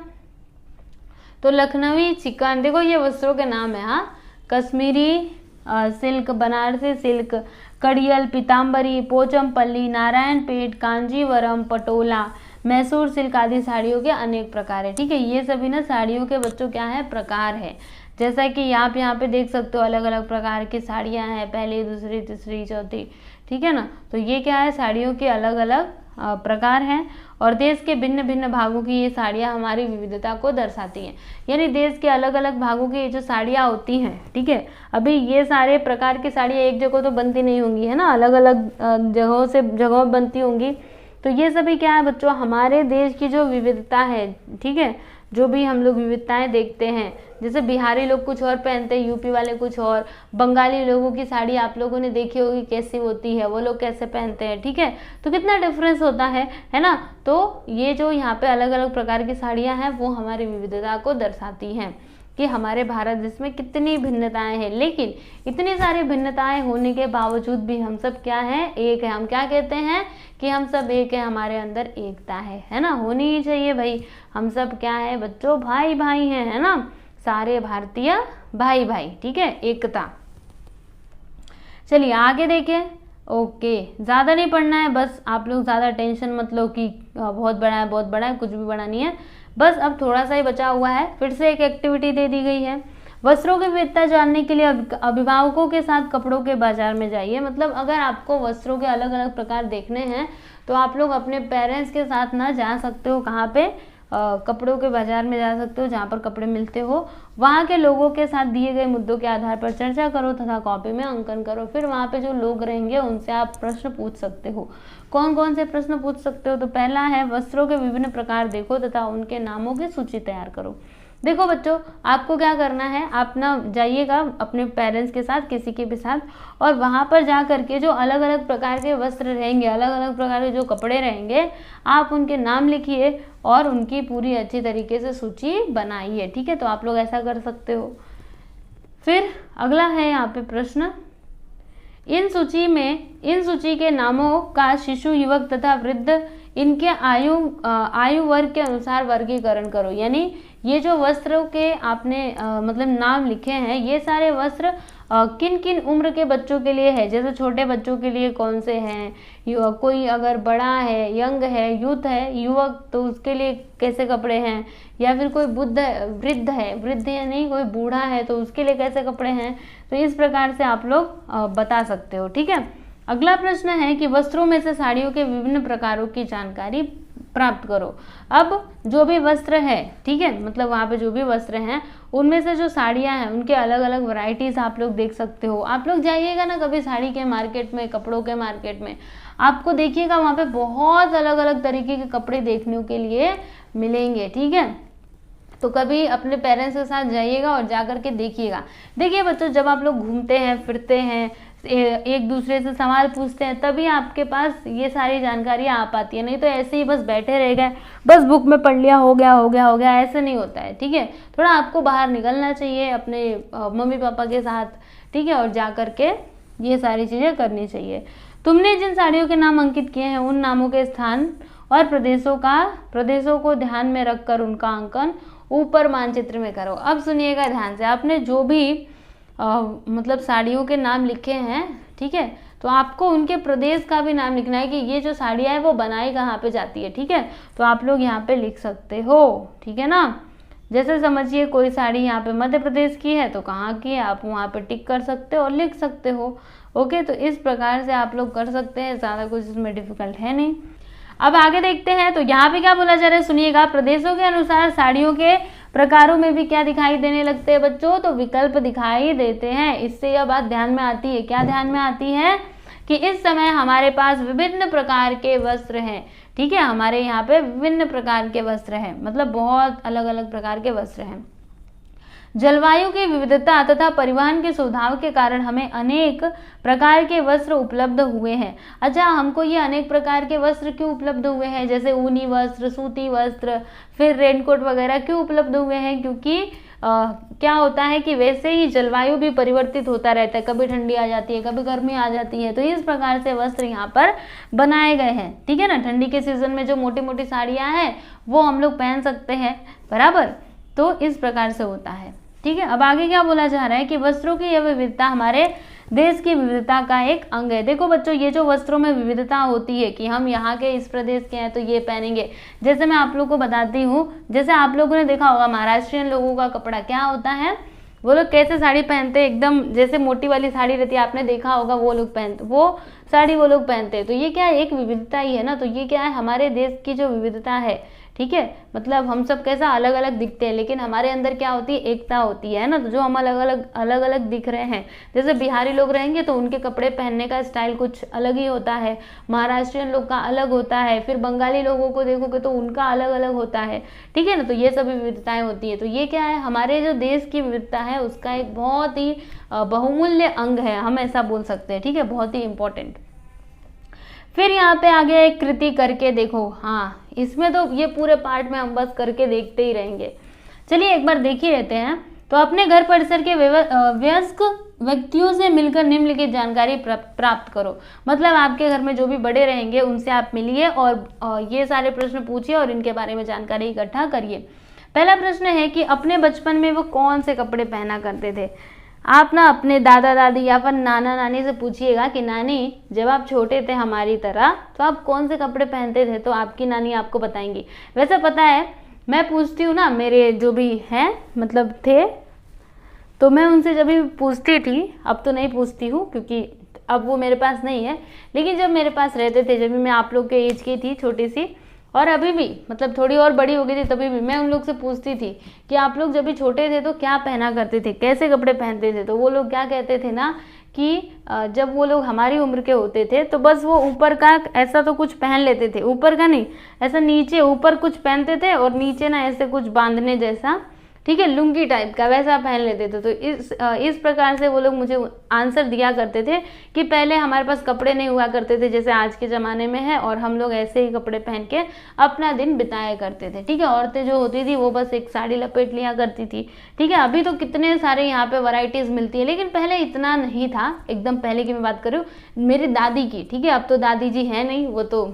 तो लखनवी चिकन, देखो ये वस्त्रों के नाम है, हाँ, Kashmiri silk, Banarasi silk, Kadiyal, Pitambari, Pochampally, Narayanpet, Kanjivaram, Patola, Mysore silk आदि साड़ियों के अनेक प्रकार है, ठीक है। ये सभी ना साड़ियों के बच्चों क्या है, प्रकार है। जैसा कि आप यहाँ पे देख सकते हो अलग अलग प्रकार की साड़ियाँ हैं, पहली, दूसरी, तीसरी, चौथी, ठीक है ना। तो ये क्या है, साड़ियों के अलग अलग प्रकार हैं, और देश के भिन्न भिन्न भागों की ये साड़ियाँ हमारी विविधता को दर्शाती हैं। यानी देश के अलग अलग भागों की ये जो साड़ियाँ होती हैं, ठीक है, अभी ये सारे प्रकार की साड़ियाँ एक जगह तो बनती नहीं होंगी, है ना, अलग अलग जगहों बनती होंगी। तो ये सभी क्या है बच्चों, हमारे देश की जो विविधता है, ठीक है, जो भी हम लोग विविधताएं देखते हैं, जैसे बिहारी लोग कुछ और पहनते हैं, यूपी वाले कुछ और, बंगाली लोगों की साड़ी आप लोगों ने देखी होगी कैसी होती है, वो लोग कैसे पहनते हैं, ठीक है। तो कितना डिफरेंस होता है ना। तो ये जो यहाँ पे अलग अलग प्रकार की साड़ियाँ हैं वो हमारी विविधता को दर्शाती हैं कि हमारे भारत देश में कितनी भिन्नताएं हैं। लेकिन इतनी सारी भिन्नताएं होने के बावजूद भी हम सब क्या हैं, एक है। हम क्या कहते हैं कि हम सब एक है, हमारे अंदर एकता है ना, होनी ही चाहिए भाई। हम सब क्या है बच्चों, भाई भाई हैं, है ना, सारे भारतीय भाई भाई, ठीक है, एकता। चलिए आगे देखें। ओके, ज़्यादा नहीं पढ़ना है, बस आप लोग ज़्यादा टेंशन मत लो कि बहुत बड़ा है बहुत बड़ा है, कुछ भी बड़ा नहीं है, बस अब थोड़ा सा ही बचा हुआ है। फिर से एक एक्टिविटी दे दी गई है। वस्त्रों की विविधता जानने के लिए अभिभावकों के साथ कपड़ों के बाजार में जाइए। मतलब अगर आपको वस्त्रों के अलग अलग प्रकार देखने हैं तो आप लोग अपने पेरेंट्स के साथ ना जा सकते हो, कहाँ पे, कपड़ों के बाजार में जा सकते हो जहाँ पर कपड़े मिलते हो, वहाँ के लोगों के साथ दिए गए मुद्दों के आधार पर चर्चा करो तथा कॉपी में अंकन करो। फिर वहाँ पे जो लोग रहेंगे उनसे आप प्रश्न पूछ सकते हो। कौन कौन से प्रश्न पूछ सकते हो? तो पहला है वस्त्रों के विभिन्न प्रकार देखो तथा उनके नामों की सूची तैयार करो। देखो बच्चों, आपको क्या करना है, आप ना जाइएगा अपने पेरेंट्स के साथ, किसी के भी साथ, और वहाँ पर जा करके जो अलग अलग प्रकार के वस्त्र रहेंगे, अलग अलग प्रकार के जो कपड़े रहेंगे, आप उनके नाम लिखिए और उनकी पूरी अच्छी तरीके से सूची बनाइए। ठीक है, तो आप लोग ऐसा कर सकते हो। फिर अगला है यहाँ पे प्रश्न, इन सूची के नामों का शिशु, युवक तथा वृद्ध इनके आयु वर्ग के अनुसार वर्गीकरण करो। यानी ये जो वस्त्रों के आपने मतलब नाम लिखे हैं, ये सारे वस्त्र किन किन उम्र के बच्चों के लिए है। जैसे छोटे बच्चों के लिए कौन से हैं, कोई अगर बड़ा है, यंग है, यूथ है, युवक, तो उसके लिए कैसे कपड़े हैं, या फिर कोई वृद्ध यानी कोई बूढ़ा है तो उसके लिए कैसे कपड़े हैं। तो इस प्रकार से आप लोग बता सकते हो। ठीक है, अगला प्रश्न है कि वस्त्रों में से साड़ियों के विभिन्न प्रकारों की जानकारी प्राप्त करो। अब जो भी वस्त्र है, ठीक है, मतलब वहाँ पे जो भी वस्त्र हैं उनमें से जो साड़ियाँ हैं उनके अलग अलग वैरायटीज आप लोग देख सकते हो। आप लोग जाइएगा ना कभी साड़ी के मार्केट में, कपड़ों के मार्केट में, आपको देखिएगा वहाँ पे बहुत अलग अलग तरीके के कपड़े देखने के लिए मिलेंगे। ठीक है, तो कभी अपने पेरेंट्स के साथ जाइएगा और जा करके देखिएगा। देखिए बच्चों, जब आप लोग घूमते हैं, फिरते हैं, एक दूसरे से सवाल पूछते हैं, तभी आपके पास ये सारी जानकारियाँ आ पाती है। नहीं तो ऐसे ही बस बैठे रह गए, बस बुक में पढ़ लिया, हो गया, ऐसे नहीं होता है। ठीक है, थोड़ा आपको बाहर निकलना चाहिए अपने मम्मी पापा के साथ, ठीक है, और जा करके ये सारी चीज़ें करनी चाहिए। तुमने जिन साड़ियों के नाम अंकित किए हैं उन नामों के स्थान और प्रदेशों को ध्यान में रखकर उनका अंकन ऊपर मानचित्र में करो। अब सुनिएगा ध्यान से, आपने जो भी मतलब साड़ियों के नाम लिखे हैं, ठीक है, तो आपको उनके प्रदेश का भी नाम लिखना है कि ये जो साड़ियाँ है वो बनाई कहाँ पे जाती है। ठीक है, तो आप लोग यहाँ पे लिख सकते हो। ठीक है ना, जैसे समझिए कोई साड़ी यहाँ पे मध्य प्रदेश की है तो कहाँ की है, आप वहाँ पे टिक कर सकते हो और लिख सकते हो। ओके, तो इस प्रकार से आप लोग कर सकते हैं, ज़्यादा कुछ इसमें डिफिकल्ट है नहीं। अब आगे देखते हैं, तो यहाँ पे क्या बोला जा रहा है, सुनिएगा। प्रदेशों के अनुसार साड़ियों के प्रकारों में भी क्या दिखाई देने लगते हैं बच्चों, तो विकल्प दिखाई देते हैं। इससे यह बात ध्यान में आती है, क्या ध्यान में आती है, कि इस समय हमारे पास विभिन्न प्रकार के वस्त्र हैं। ठीक है, हमारे यहाँ पे विभिन्न प्रकार के वस्त्र हैं, मतलब बहुत अलग अलग प्रकार के वस्त्र हैं। जलवायु की विविधता तथा परिवहन के सुविधाओं के कारण हमें अनेक प्रकार के वस्त्र उपलब्ध हुए हैं। अच्छा, हमको ये अनेक प्रकार के वस्त्र क्यों उपलब्ध हुए हैं, जैसे ऊनी वस्त्र, सूती वस्त्र, फिर रेनकोट वगैरह क्यों उपलब्ध हुए हैं, क्योंकि क्या होता है कि वैसे ही जलवायु भी परिवर्तित होता रहता है, कभी ठंडी आ जाती है, कभी गर्मी आ जाती है, तो इस प्रकार से वस्त्र यहाँ पर बनाए गए हैं। ठीक है ना, ठंडी के सीजन में जो मोटी मोटी साड़ियाँ हैं वो हम लोग पहन सकते हैं, बराबर, तो इस प्रकार से होता है। ठीक है, अब आगे क्या बोला जा रहा है कि वस्त्रों की यह विविधता हमारे देश की विविधता का एक अंग है। देखो बच्चों, ये जो वस्त्रों में विविधता होती है कि हम यहाँ के इस प्रदेश के हैं तो ये पहनेंगे, जैसे मैं आप लोगों को बताती हूँ, जैसे आप लोगों ने देखा होगा महाराष्ट्रियन लोगों का कपड़ा क्या होता है, वो लोग कैसे साड़ी पहनते हैं, एकदम जैसे मोटी वाली साड़ी रहती है, आपने देखा होगा, वो लोग पहनते, वो साड़ी वो लोग पहनते हैं। तो ये क्या है, एक विविधता ही है ना, तो ये क्या है, हमारे देश की जो विविधता है। ठीक है, मतलब हम सब कैसा अलग अलग दिखते हैं, लेकिन हमारे अंदर क्या होती है, एकता होती है ना, तो जो हम अलग अलग दिख रहे हैं, जैसे बिहारी लोग रहेंगे तो उनके कपड़े पहनने का स्टाइल कुछ अलग ही होता है, महाराष्ट्रियन लोग का अलग होता है, फिर बंगाली लोगों को देखोगे तो उनका अलग अलग होता है। ठीक है ना, तो ये सभी विविधताएं होती है। तो ये क्या है, हमारे जो देश की विविधता है उसका एक बहुत ही बहुमूल्य अंग है, हम ऐसा बोल सकते हैं। ठीक है, बहुत ही इंपॉर्टेंट। फिर यहाँ पे आगे एक कृति करके देखो। हाँ, इसमें तो ये पूरे पार्ट में हम बस करके देखते ही रहेंगे। चलिए एक बार देख ही रहते हैं। तो अपने घर परिसर के वयस्क व्यक्तियों से मिलकर निम्नलिखित जानकारी प्राप्त करो। मतलब आपके घर में जो भी बड़े रहेंगे उनसे आप मिलिए और ये सारे प्रश्न पूछिए और इनके बारे में जानकारी इकट्ठा करिए। पहला प्रश्न है कि अपने बचपन में वो कौन से कपड़े पहना करते थे। आप ना अपने दादा दादी या फिर नाना नानी से पूछिएगा कि नानी, जब आप छोटे थे हमारी तरह तो आप कौन से कपड़े पहनते थे, तो आपकी नानी आपको बताएंगी। वैसे पता है, मैं पूछती हूँ ना, मेरे जो भी हैं मतलब थे, तो मैं उनसे जब भी पूछती थी, अब तो नहीं पूछती हूँ क्योंकि अब वो मेरे पास नहीं है, लेकिन जब मेरे पास रहते थे, जब भी मैं आप लोग के एज की थी छोटी सी, और अभी भी मतलब थोड़ी और बड़ी हो गई थी तभी भी मैं उन लोग से पूछती थी कि आप लोग जब भी छोटे थे तो क्या पहना करते थे, कैसे कपड़े पहनते थे। तो वो लोग क्या कहते थे ना कि जब वो लोग हमारी उम्र के होते थे तो बस वो ऊपर का ऐसा तो कुछ पहन लेते थे, ऊपर का नहीं, ऐसा नीचे ऊपर कुछ पहनते थे और नीचे ना ऐसे कुछ बांधने जैसा, ठीक है, लुंगी टाइप का वैसा पहन लेते थे। तो इस प्रकार से वो लोग मुझे आंसर दिया करते थे कि पहले हमारे पास कपड़े नहीं हुआ करते थे जैसे आज के ज़माने में है, और हम लोग ऐसे ही कपड़े पहन के अपना दिन बिताया करते थे, ठीक है। औरतें जो होती थी वो बस एक साड़ी लपेट लिया करती थी, ठीक है। अभी तो कितने सारे यहाँ पे वैरायटीज़ मिलती है, लेकिन पहले इतना नहीं था। एकदम पहले की मैं बात करूँ मेरी दादी की, ठीक है। अब तो दादी जी है नहीं, वो तो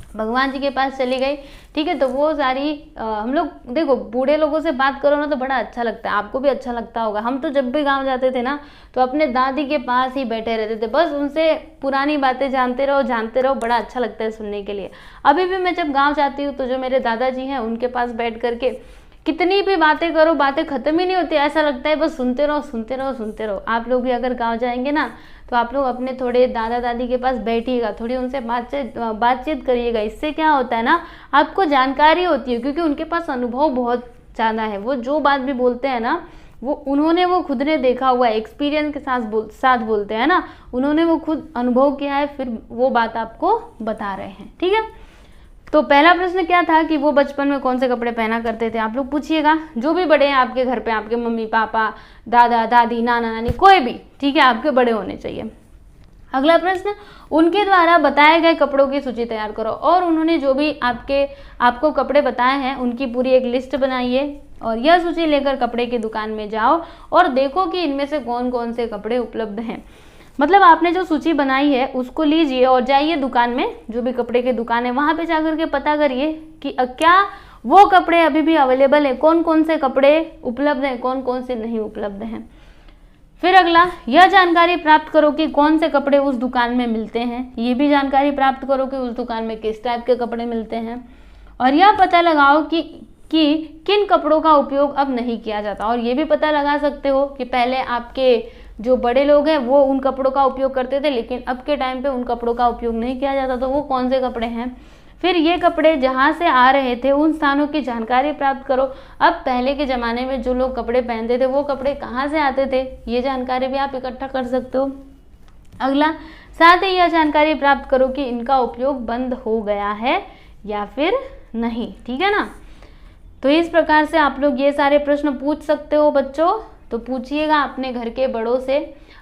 भगवान जी के पास चली गई, ठीक है। तो वो सारी हम लोग देखो बूढ़े लोगों से बात करो ना तो बड़ा अच्छा लगता है, आपको भी अच्छा लगता होगा। हम तो जब भी गांव जाते थे ना तो अपने दादी के पास ही बैठे रहते थे, बस उनसे पुरानी बातें जानते रहो, बड़ा अच्छा लगता है सुनने के लिए। अभी भी मैं जब गाँव जाती हूँ तो जो मेरे दादाजी हैं उनके पास बैठ करके कितनी भी बातें करो, बातें खत्म ही नहीं होती, ऐसा लगता है बस सुनते रहो। आप लोग भी अगर गाँव जाएंगे ना तो आप लोग अपने थोड़े दादा दादी के पास बैठिएगा, थोड़ी उनसे बातचीत करिएगा। इससे क्या होता है ना, आपको जानकारी होती है, क्योंकि उनके पास अनुभव बहुत ज़्यादा है। वो जो बात भी बोलते हैं ना वो खुद ने देखा हुआ है, एक्सपीरियंस के साथ बोलते हैं ना, उन्होंने वो खुद अनुभव किया है, फिर वो बात आपको बता रहे हैं, ठीक है। तो पहला प्रश्न क्या था कि वो बचपन में कौन से कपड़े पहना करते थे। आप लोग पूछिएगा, जो भी बड़े हैं आपके घर पे, आपके मम्मी पापा, दादा दादी, नाना नानी, कोई भी, ठीक है, आपके बड़े होने चाहिए। अगला प्रश्न, उनके द्वारा बताए गए कपड़ों की सूची तैयार करो। और उन्होंने जो भी आपको कपड़े बताए हैं उनकी पूरी एक लिस्ट बनाइए और यह सूची लेकर कपड़े की दुकान में जाओ और देखो कि इनमें से कौन कौन से कपड़े उपलब्ध हैं। मतलब आपने जो सूची बनाई है उसको लीजिए और जाइए दुकान में, जो भी कपड़े की दुकान है वहां पे जाकर के पता करिए कि क्या वो कपड़े अभी भी अवेलेबल है, कौन कौन से कपड़े उपलब्ध हैं, कौन कौन से नहीं उपलब्ध हैं। फिर अगला, यह जानकारी प्राप्त करो कि कौन से कपड़े उस दुकान में मिलते हैं। ये भी जानकारी प्राप्त करो कि उस दुकान में किस टाइप के कपड़े मिलते हैं। और यह पता लगाओ कि किन कपड़ों का उपयोग अब नहीं किया जाता। और ये भी पता लगा सकते हो कि पहले आपके जो बड़े लोग हैं वो उन कपड़ों का उपयोग करते थे, लेकिन अब के टाइम पे उन कपड़ों का उपयोग नहीं किया जाता, तो वो कौन से कपड़े हैं। फिर ये कपड़े जहाँ से आ रहे थे उन स्थानों की जानकारी प्राप्त करो। अब पहले के ज़माने में जो लोग कपड़े पहनते थे वो कपड़े कहाँ से आते थे, ये जानकारी भी आप इकट्ठा कर सकते हो। अगला, साथ ही यह जानकारी प्राप्त करो कि इनका उपयोग बंद हो गया है या फिर नहीं, ठीक है ना। तो इस प्रकार से आप लोग ये सारे प्रश्न पूछ सकते हो बच्चों। तो पूछिएगा अपने घर के बड़ों से।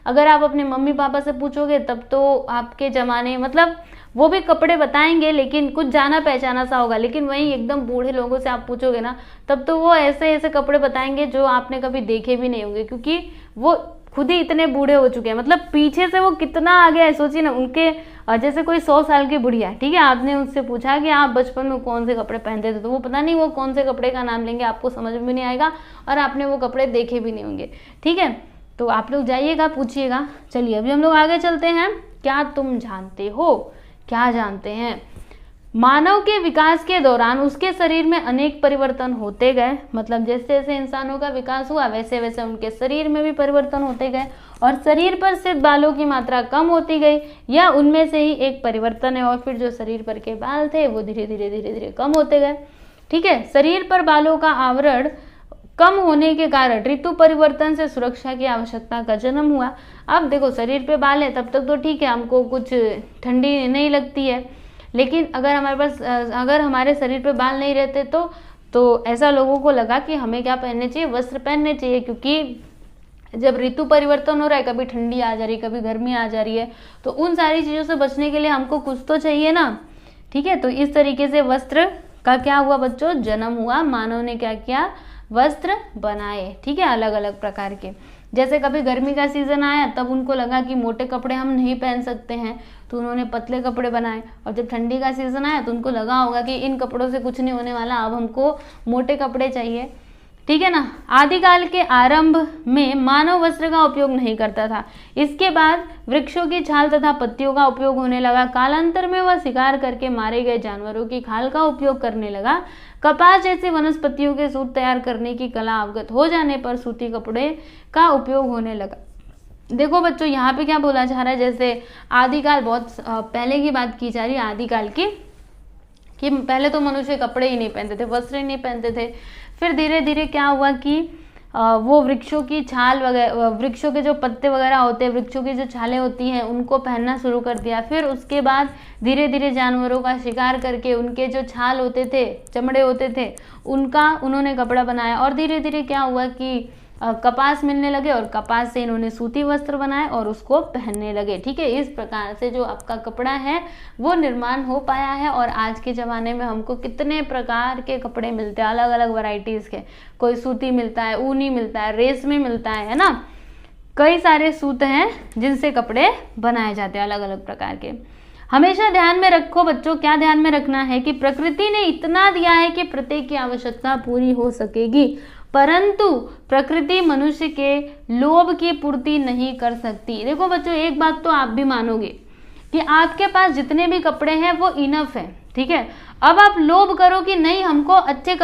अगर आप अपने मम्मी पापा से पूछोगे तब तो आपके ज़माने मतलब वो भी कपड़े बताएंगे लेकिन कुछ जाना पहचाना सा होगा, लेकिन वहीं एकदम बूढ़े लोगों से आप पूछोगे ना तब तो वो ऐसे ऐसे कपड़े बताएंगे जो आपने कभी देखे भी नहीं होंगे, क्योंकि वो खुद ही इतने बूढ़े हो चुके हैं। मतलब पीछे से वो कितना आगे है, सोचिए ना, उनके जैसे कोई 100 साल की बुढ़िया, ठीक है, आपने उससे पूछा कि आप बचपन में कौन से कपड़े पहनते थे, तो वो पता नहीं वो कौन से कपड़े का नाम लेंगे, आपको समझ में नहीं आएगा और आपने वो कपड़े देखे भी नहीं होंगे, ठीक है। तो आप लोग जाइएगा, पूछिएगा। चलिए अभी हम लोग आगे चलते हैं। क्या तुम जानते हो, क्या जानते हैं, मानव के विकास के दौरान उसके शरीर में अनेक परिवर्तन होते गए। मतलब जैसे जैसे इंसानों का विकास हुआ वैसे वैसे उनके शरीर में भी परिवर्तन होते गए और शरीर पर स्थित बालों की मात्रा कम होती गई, या उनमें से ही एक परिवर्तन है। और फिर जो शरीर पर के बाल थे वो धीरे धीरे कम होते गए, ठीक है। शरीर पर बालों का आवरण कम होने के कारण ऋतु परिवर्तन से सुरक्षा की आवश्यकता का जन्म हुआ। अब देखो शरीर पे बाल है तब तक तो ठीक है, हमको कुछ ठंडी नहीं लगती है, लेकिन अगर हमारे शरीर पे बाल नहीं रहते तो ऐसा लोगों को लगा कि हमें क्या पहनने चाहिए, वस्त्र पहनने चाहिए, क्योंकि जब ऋतु परिवर्तन हो रहा है, कभी ठंडी आ जा रही है, कभी गर्मी आ जा रही है, तो उन सारी चीज़ों से बचने के लिए हमको कुछ तो चाहिए ना, ठीक है। तो इस तरीके से वस्त्र का क्या हुआ बच्चों, जन्म हुआ। मानव ने क्या किया, वस्त्र बनाए, ठीक है, अलग अलग प्रकार के। जैसे कभी गर्मी का सीजन आया तब उनको लगा कि मोटे कपड़े हम नहीं पहन सकते हैं, तो उन्होंने पतले कपड़े बनाए। और जब ठंडी का सीजन आया तो उनको लगा होगा कि इन कपड़ों से कुछ नहीं होने वाला, अब हमको मोटे कपड़े चाहिए, ठीक है ना। आदिकाल के आरंभ में मानव वस्त्र का उपयोग नहीं करता था। इसके बाद वृक्षों की छाल तथा पत्तियों का उपयोग होने लगा। कालांतर में वह शिकार करके मारे गए जानवरों की खाल का उपयोग करने लगा। कपास जैसी वनस्पतियों के सूत तैयार करने की कला अवगत हो जाने पर सूती कपड़े का उपयोग होने लगा। देखो बच्चों यहाँ पे क्या बोला जा रहा है, जैसे आदिकाल बहुत पहले की बात की जा रही है, आदिकाल की, कि पहले तो मनुष्य कपड़े ही नहीं पहनते थे, वस्त्र ही नहीं पहनते थे। फिर धीरे धीरे क्या हुआ कि वो वृक्षों की छाल वगैरह, वृक्षों के जो पत्ते वगैरह होते हैं, वृक्षों की जो छालें होती हैं, उनको पहनना शुरू कर दिया। फिर उसके बाद धीरे धीरे जानवरों का शिकार करके उनके जो छाल होते थे, चमड़े होते थे, उनका उन्होंने कपड़ा बनाया। और धीरे धीरे क्या हुआ कि कपास मिलने लगे और कपास से इन्होंने सूती वस्त्र बनाए और उसको पहनने लगे। ठीक है, इस प्रकार से जो आपका कपड़ा है वो निर्माण हो पाया है। और आज के ज़माने में हमको कितने प्रकार के कपड़े मिलते हैं, अलग अलग वैरायटीज़ के। कोई सूती मिलता है, ऊनी मिलता है, रेशमी मिलता है ना। कई सारे सूत हैं जिनसे कपड़े बनाए जाते हैं अलग अलग प्रकार के। हमेशा ध्यान में रखो बच्चों, क्या ध्यान में रखना है कि प्रकृति ने इतना दिया है कि प्रत्येक की आवश्यकता पूरी हो सकेगी, परंतु प्रकृति मनुष्य के लोभ की पूर्ति नहीं कर सकती। देखो बच्चों, एक बात तो आप भी मानोगे कि आपके पास जितने भी कपड़े हैं वो इनफ है। ठीक है, अब आप लोभ करो कि नहीं हमको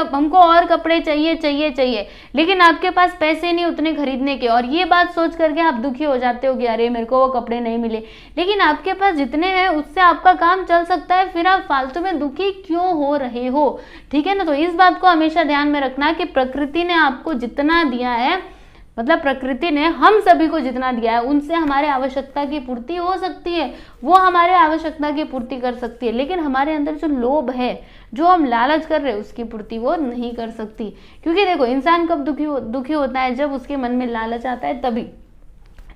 हमको और कपड़े चाहिए चाहिए चाहिए, लेकिन आपके पास पैसे नहीं उतने खरीदने के, और ये बात सोच करके आप दुखी हो जाते हो कि अरे मेरे को वो कपड़े नहीं मिले। लेकिन आपके पास जितने हैं उससे आपका काम चल सकता है, फिर आप फालतू में दुखी क्यों हो रहे हो। ठीक है ना, तो इस बात को हमेशा ध्यान में रखना कि प्रकृति ने आपको जितना दिया है, मतलब प्रकृति ने हम सभी को जितना दिया है, उनसे हमारे आवश्यकता की पूर्ति हो सकती है, वो हमारे आवश्यकता की पूर्ति कर सकती है। लेकिन हमारे अंदर जो लोभ है, जो हम लालच कर रहे हैं, उसकी पूर्ति वो नहीं कर सकती। क्योंकि देखो, इंसान कब दुखी होता है, जब उसके मन में लालच आता है तभी।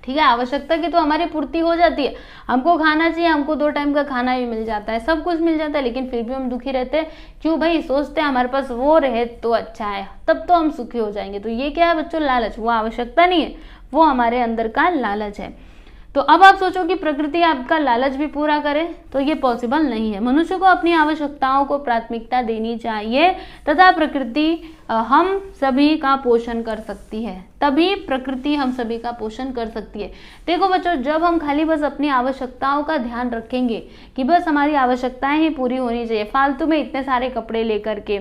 ठीक है, आवश्यकता की तो हमारी पूर्ति हो जाती है, हमको खाना चाहिए, हमको 2 टाइम का खाना भी मिल जाता है, सब कुछ मिल जाता है, लेकिन फिर भी हम दुखी रहते हैं। क्यों भाई? सोचते हैं हमारे पास वो रहे तो अच्छा है, तब तो हम सुखी हो जाएंगे। तो ये क्या है बच्चों? लालच। वो आवश्यकता नहीं है, वो हमारे अंदर का लालच है। तो अब आप सोचो कि प्रकृति आपका लालच भी पूरा करे, तो ये पॉसिबल नहीं है। मनुष्य को अपनी आवश्यकताओं को प्राथमिकता देनी चाहिए, तथा प्रकृति हम सभी का पोषण कर सकती है। तभी प्रकृति हम सभी का पोषण कर सकती है। देखो बच्चों, जब हम खाली बस अपनी आवश्यकताओं का ध्यान रखेंगे कि बस हमारी आवश्यकताएं ही पूरी होनी चाहिए, फालतू में इतने सारे कपड़े लेकर के,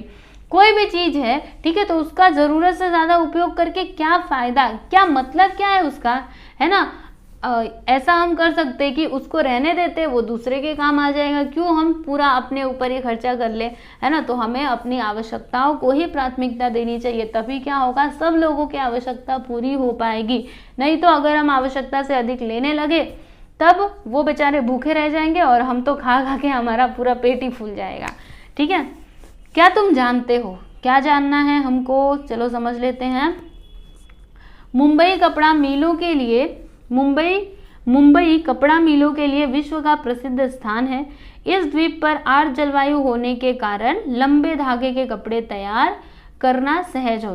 कोई भी चीज है, ठीक है, तो उसका जरूरत से ज्यादा उपयोग करके क्या फायदा, क्या मतलब क्या है उसका, है ना। ऐसा हम कर सकते हैं कि उसको रहने देते, वो दूसरे के काम आ जाएगा। क्यों हम पूरा अपने ऊपर ही खर्चा कर ले, है ना। तो हमें अपनी आवश्यकताओं को ही प्राथमिकता देनी चाहिए, तभी क्या होगा, सब लोगों की आवश्यकता पूरी हो पाएगी। नहीं तो अगर हम आवश्यकता से अधिक लेने लगे, तब वो बेचारे भूखे रह जाएंगे और हम तो खा खा के हमारा पूरा पेट ही फूल जाएगा। ठीक है, क्या तुम जानते हो? क्या जानना है हमको? चलो समझ लेते हैं। मुंबई कपड़ा मिलों के लिए मुंबई कपड़ा मिलों के लिए विश्व का प्रसिद्ध स्थान है। इस द्वीप पर आर्द्र जलवायु होने के कारण लंबे धागे के कपड़े तैयार करना सहज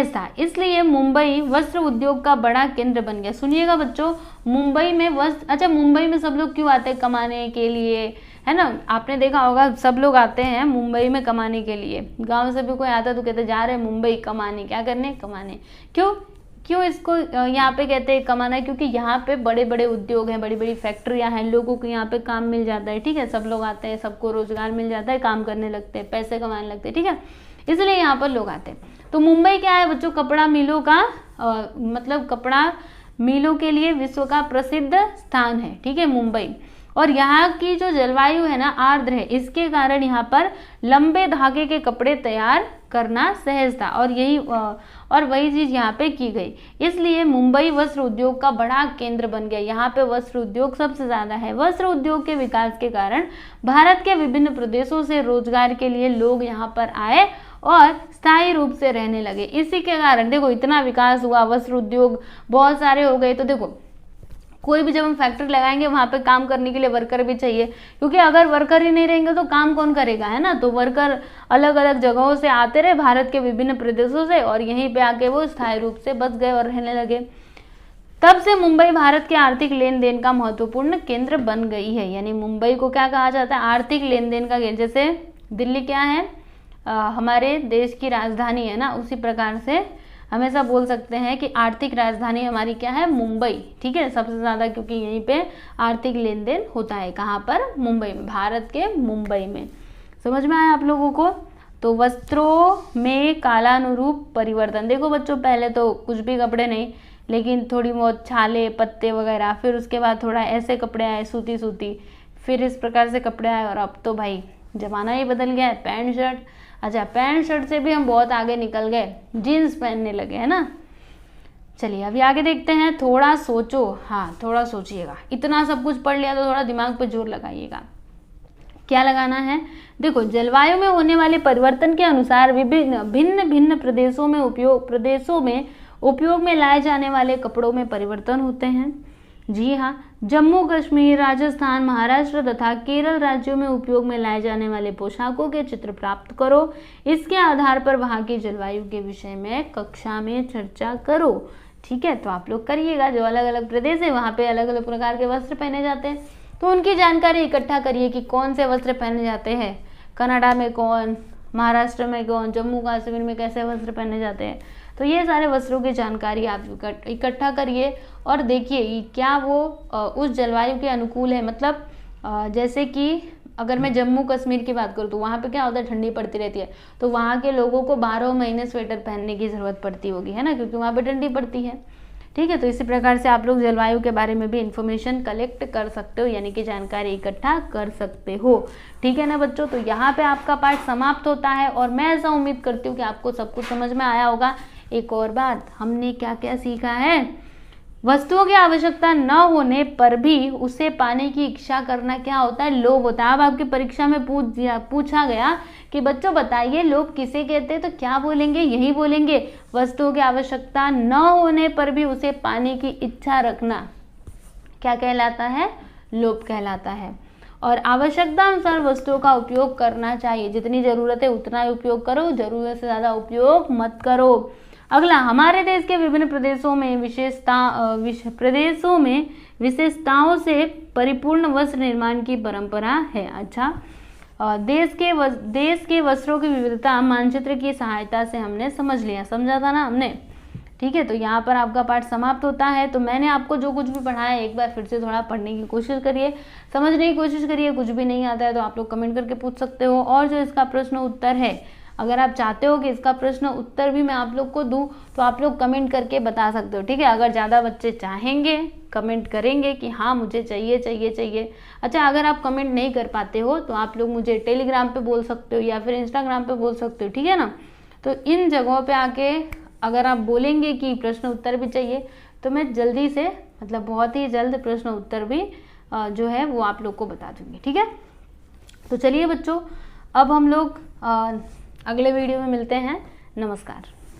था, इसलिए मुंबई वस्त्र उद्योग का बड़ा केंद्र बन गया। सुनिएगा बच्चों, मुंबई में मुंबई में सब लोग क्यों आते हैं? कमाने के लिए, है ना। आपने देखा होगा सब लोग आते हैं मुंबई में कमाने के लिए। गांव से भी कोई आता तो कहते जा रहे मुंबई कमाने। क्या करने? कमाने। क्यों इसको यहाँ पे कहते हैं कमाना? क्योंकि यहाँ पे बड़े बड़े उद्योग हैं, बड़ी बड़ी फैक्ट्रियाँ हैं, लोगों को यहाँ पे काम मिल जाता है। ठीक है, सब लोग आते हैं, सबको रोजगार मिल जाता है, काम करने लगते हैं, पैसे कमाने लगते हैं। ठीक है, इसलिए यहाँ पर लोग आते हैं। तो मुंबई क्या है बच्चों? कपड़ा मिलों का मतलब कपड़ा मिलों के लिए विश्व का प्रसिद्ध स्थान है। ठीक है, मुंबई। और यहाँ की जो जलवायु है ना, आर्द्र है, इसके कारण यहाँ पर लंबे धागे के कपड़े तैयार करना सहज था, और वही चीज यहाँ पे की गई। इसलिए मुंबई वस्त्र उद्योग का बड़ा केंद्र बन गया। यहाँ पे वस्त्र उद्योग सबसे ज्यादा है। वस्त्र उद्योग के विकास के कारण भारत के विभिन्न प्रदेशों से रोजगार के लिए लोग यहाँ पर आए और स्थायी रूप से रहने लगे। इसी के कारण देखो इतना विकास हुआ, वस्त्र उद्योग बहुत सारे हो गए। तो देखो, कोई भी जब हम फैक्ट्री लगाएंगे, वहां पे काम करने के लिए वर्कर भी चाहिए, क्योंकि अगर वर्कर ही नहीं रहेंगे तो काम कौन करेगा, है ना। तो वर्कर अलग अलग जगहों से आते रहे, भारत के विभिन्न प्रदेशों से, और यहीं पे आके वो स्थायी रूप से बस गए और रहने लगे। तब से मुंबई भारत के आर्थिक लेन देन का महत्वपूर्ण केंद्र बन गई है। यानी मुंबई को क्या कहा जाता है? आर्थिक लेन देन का केंद्र। जैसे दिल्ली क्या है? हमारे देश की राजधानी है ना, उसी प्रकार से हमेशा बोल सकते हैं कि आर्थिक राजधानी हमारी क्या है? मुंबई। ठीक है, सबसे ज्यादा, क्योंकि यहीं पे आर्थिक लेन देन होता है। कहाँ पर? मुंबई में, भारत के मुंबई में। समझ में आया आप लोगों को? तो वस्त्रों में कालानुरूप परिवर्तन। देखो बच्चों, पहले तो कुछ भी कपड़े नहीं, लेकिन थोड़ी बहुत छाले, पत्ते वगैरह, फिर उसके बाद थोड़ा ऐसे कपड़े आए, सूती, फिर इस प्रकार से कपड़े आए, और अब तो भाई जमाना ही बदल गया है, पैंट शर्ट। अच्छा, पैंट शर्ट से भी हम बहुत आगे निकल गए, जीन्स पहनने लगे, है ना। चलिए अभी आगे देखते हैं। थोड़ा सोचो, हाँ थोड़ा सोचिएगा, इतना सब कुछ पढ़ लिया तो थोड़ा दिमाग पे जोर लगाइएगा। क्या लगाना है? देखो, जलवायु में होने वाले परिवर्तन के अनुसार विभिन्न भिन्न भिन्न प्रदेशों में उपयोग में लाए जाने वाले कपड़ों में परिवर्तन होते हैं। जी हाँ, जम्मू कश्मीर, राजस्थान, महाराष्ट्र तथा केरल राज्यों में उपयोग में लाए जाने वाले पोशाकों के चित्र प्राप्त करो। इसके आधार पर वहाँ की जलवायु के विषय में कक्षा में चर्चा करो। ठीक है, तो आप लोग करिएगा। जो अलग अलग प्रदेश है वहाँ पे अलग अलग प्रकार के वस्त्र पहने जाते हैं, तो उनकी जानकारी इकट्ठा करिए कि कौन से वस्त्र पहने जाते हैं, कनाडा में कौन, महाराष्ट्र में कौन, जम्मू कश्मीर में कैसे वस्त्र पहने जाते हैं। तो ये सारे वस्त्रों की जानकारी आप इकट्ठा करिए और देखिए क्या वो उस जलवायु के अनुकूल है। मतलब जैसे कि अगर मैं जम्मू कश्मीर की बात करूँ तो वहाँ पे क्या होता है, ठंडी पड़ती रहती है, तो वहाँ के लोगों को 12 महीने स्वेटर पहनने की ज़रूरत पड़ती होगी, है ना, क्योंकि वहाँ पे ठंडी पड़ती है। ठीक है, तो इसी प्रकार से आप लोग जलवायु के बारे में भी इन्फॉर्मेशन कलेक्ट कर सकते हो, यानी कि जानकारी इकट्ठा कर सकते हो। ठीक है ना बच्चों, तो यहाँ पे आपका पाठ समाप्त होता है और मैं ऐसा उम्मीद करती हूँ कि आपको सब कुछ समझ में आया होगा। एक और बात, हमने क्या क्या सीखा है? वस्तुओं की आवश्यकता न होने पर भी उसे पाने की इच्छा करना क्या होता है? लोभ होता है। अब आपकी परीक्षा में पूछा गया कि बच्चों बताइए लोभ किसे कहते हैं, तो क्या बोलेंगे? यही बोलेंगे, वस्तुओं की आवश्यकता न होने पर भी उसे पाने की इच्छा रखना क्या कहलाता है? लोभ कहलाता है। और आवश्यकता अनुसार वस्तुओं का उपयोग करना चाहिए, जितनी जरूरत है उतना ही उपयोग करो, जरूरत से ज़्यादा उपयोग मत करो। अगला, हमारे देश के विभिन्न प्रदेशों में विशेषताओं से परिपूर्ण वस्त्र निर्माण की परंपरा है। अच्छा, देश के वस्त्रों की विविधता मानचित्र की सहायता से हमने समझ लिया, समझा था ना हमने। ठीक है, तो यहाँ पर आपका पाठ समाप्त होता है। तो मैंने आपको जो कुछ भी पढ़ाया एक बार फिर से थोड़ा पढ़ने की कोशिश करिए, समझने की कोशिश करिए। कुछ भी नहीं आता है तो आप लोग कमेंट करके पूछ सकते हो। और जो इसका प्रश्न उत्तर है, अगर आप चाहते हो कि इसका प्रश्न उत्तर भी मैं आप लोग को दूं तो आप लोग कमेंट करके बता सकते हो। ठीक है, अगर ज़्यादा बच्चे चाहेंगे, कमेंट करेंगे कि हाँ मुझे चाहिए चाहिए चाहिए। अच्छा, अगर आप कमेंट नहीं कर पाते हो तो आप लोग मुझे टेलीग्राम पे बोल सकते हो या फिर इंस्टाग्राम पे बोल सकते हो। ठीक है ना, तो इन जगहों पे आके अगर आप बोलेंगे कि प्रश्न उत्तर भी चाहिए तो मैं जल्दी से, मतलब बहुत ही जल्द प्रश्न उत्तर भी जो है वो आप लोग को बता दूंगी। ठीक है, तो चलिए बच्चों, अब हम लोग अगले वीडियो में मिलते हैं। नमस्कार।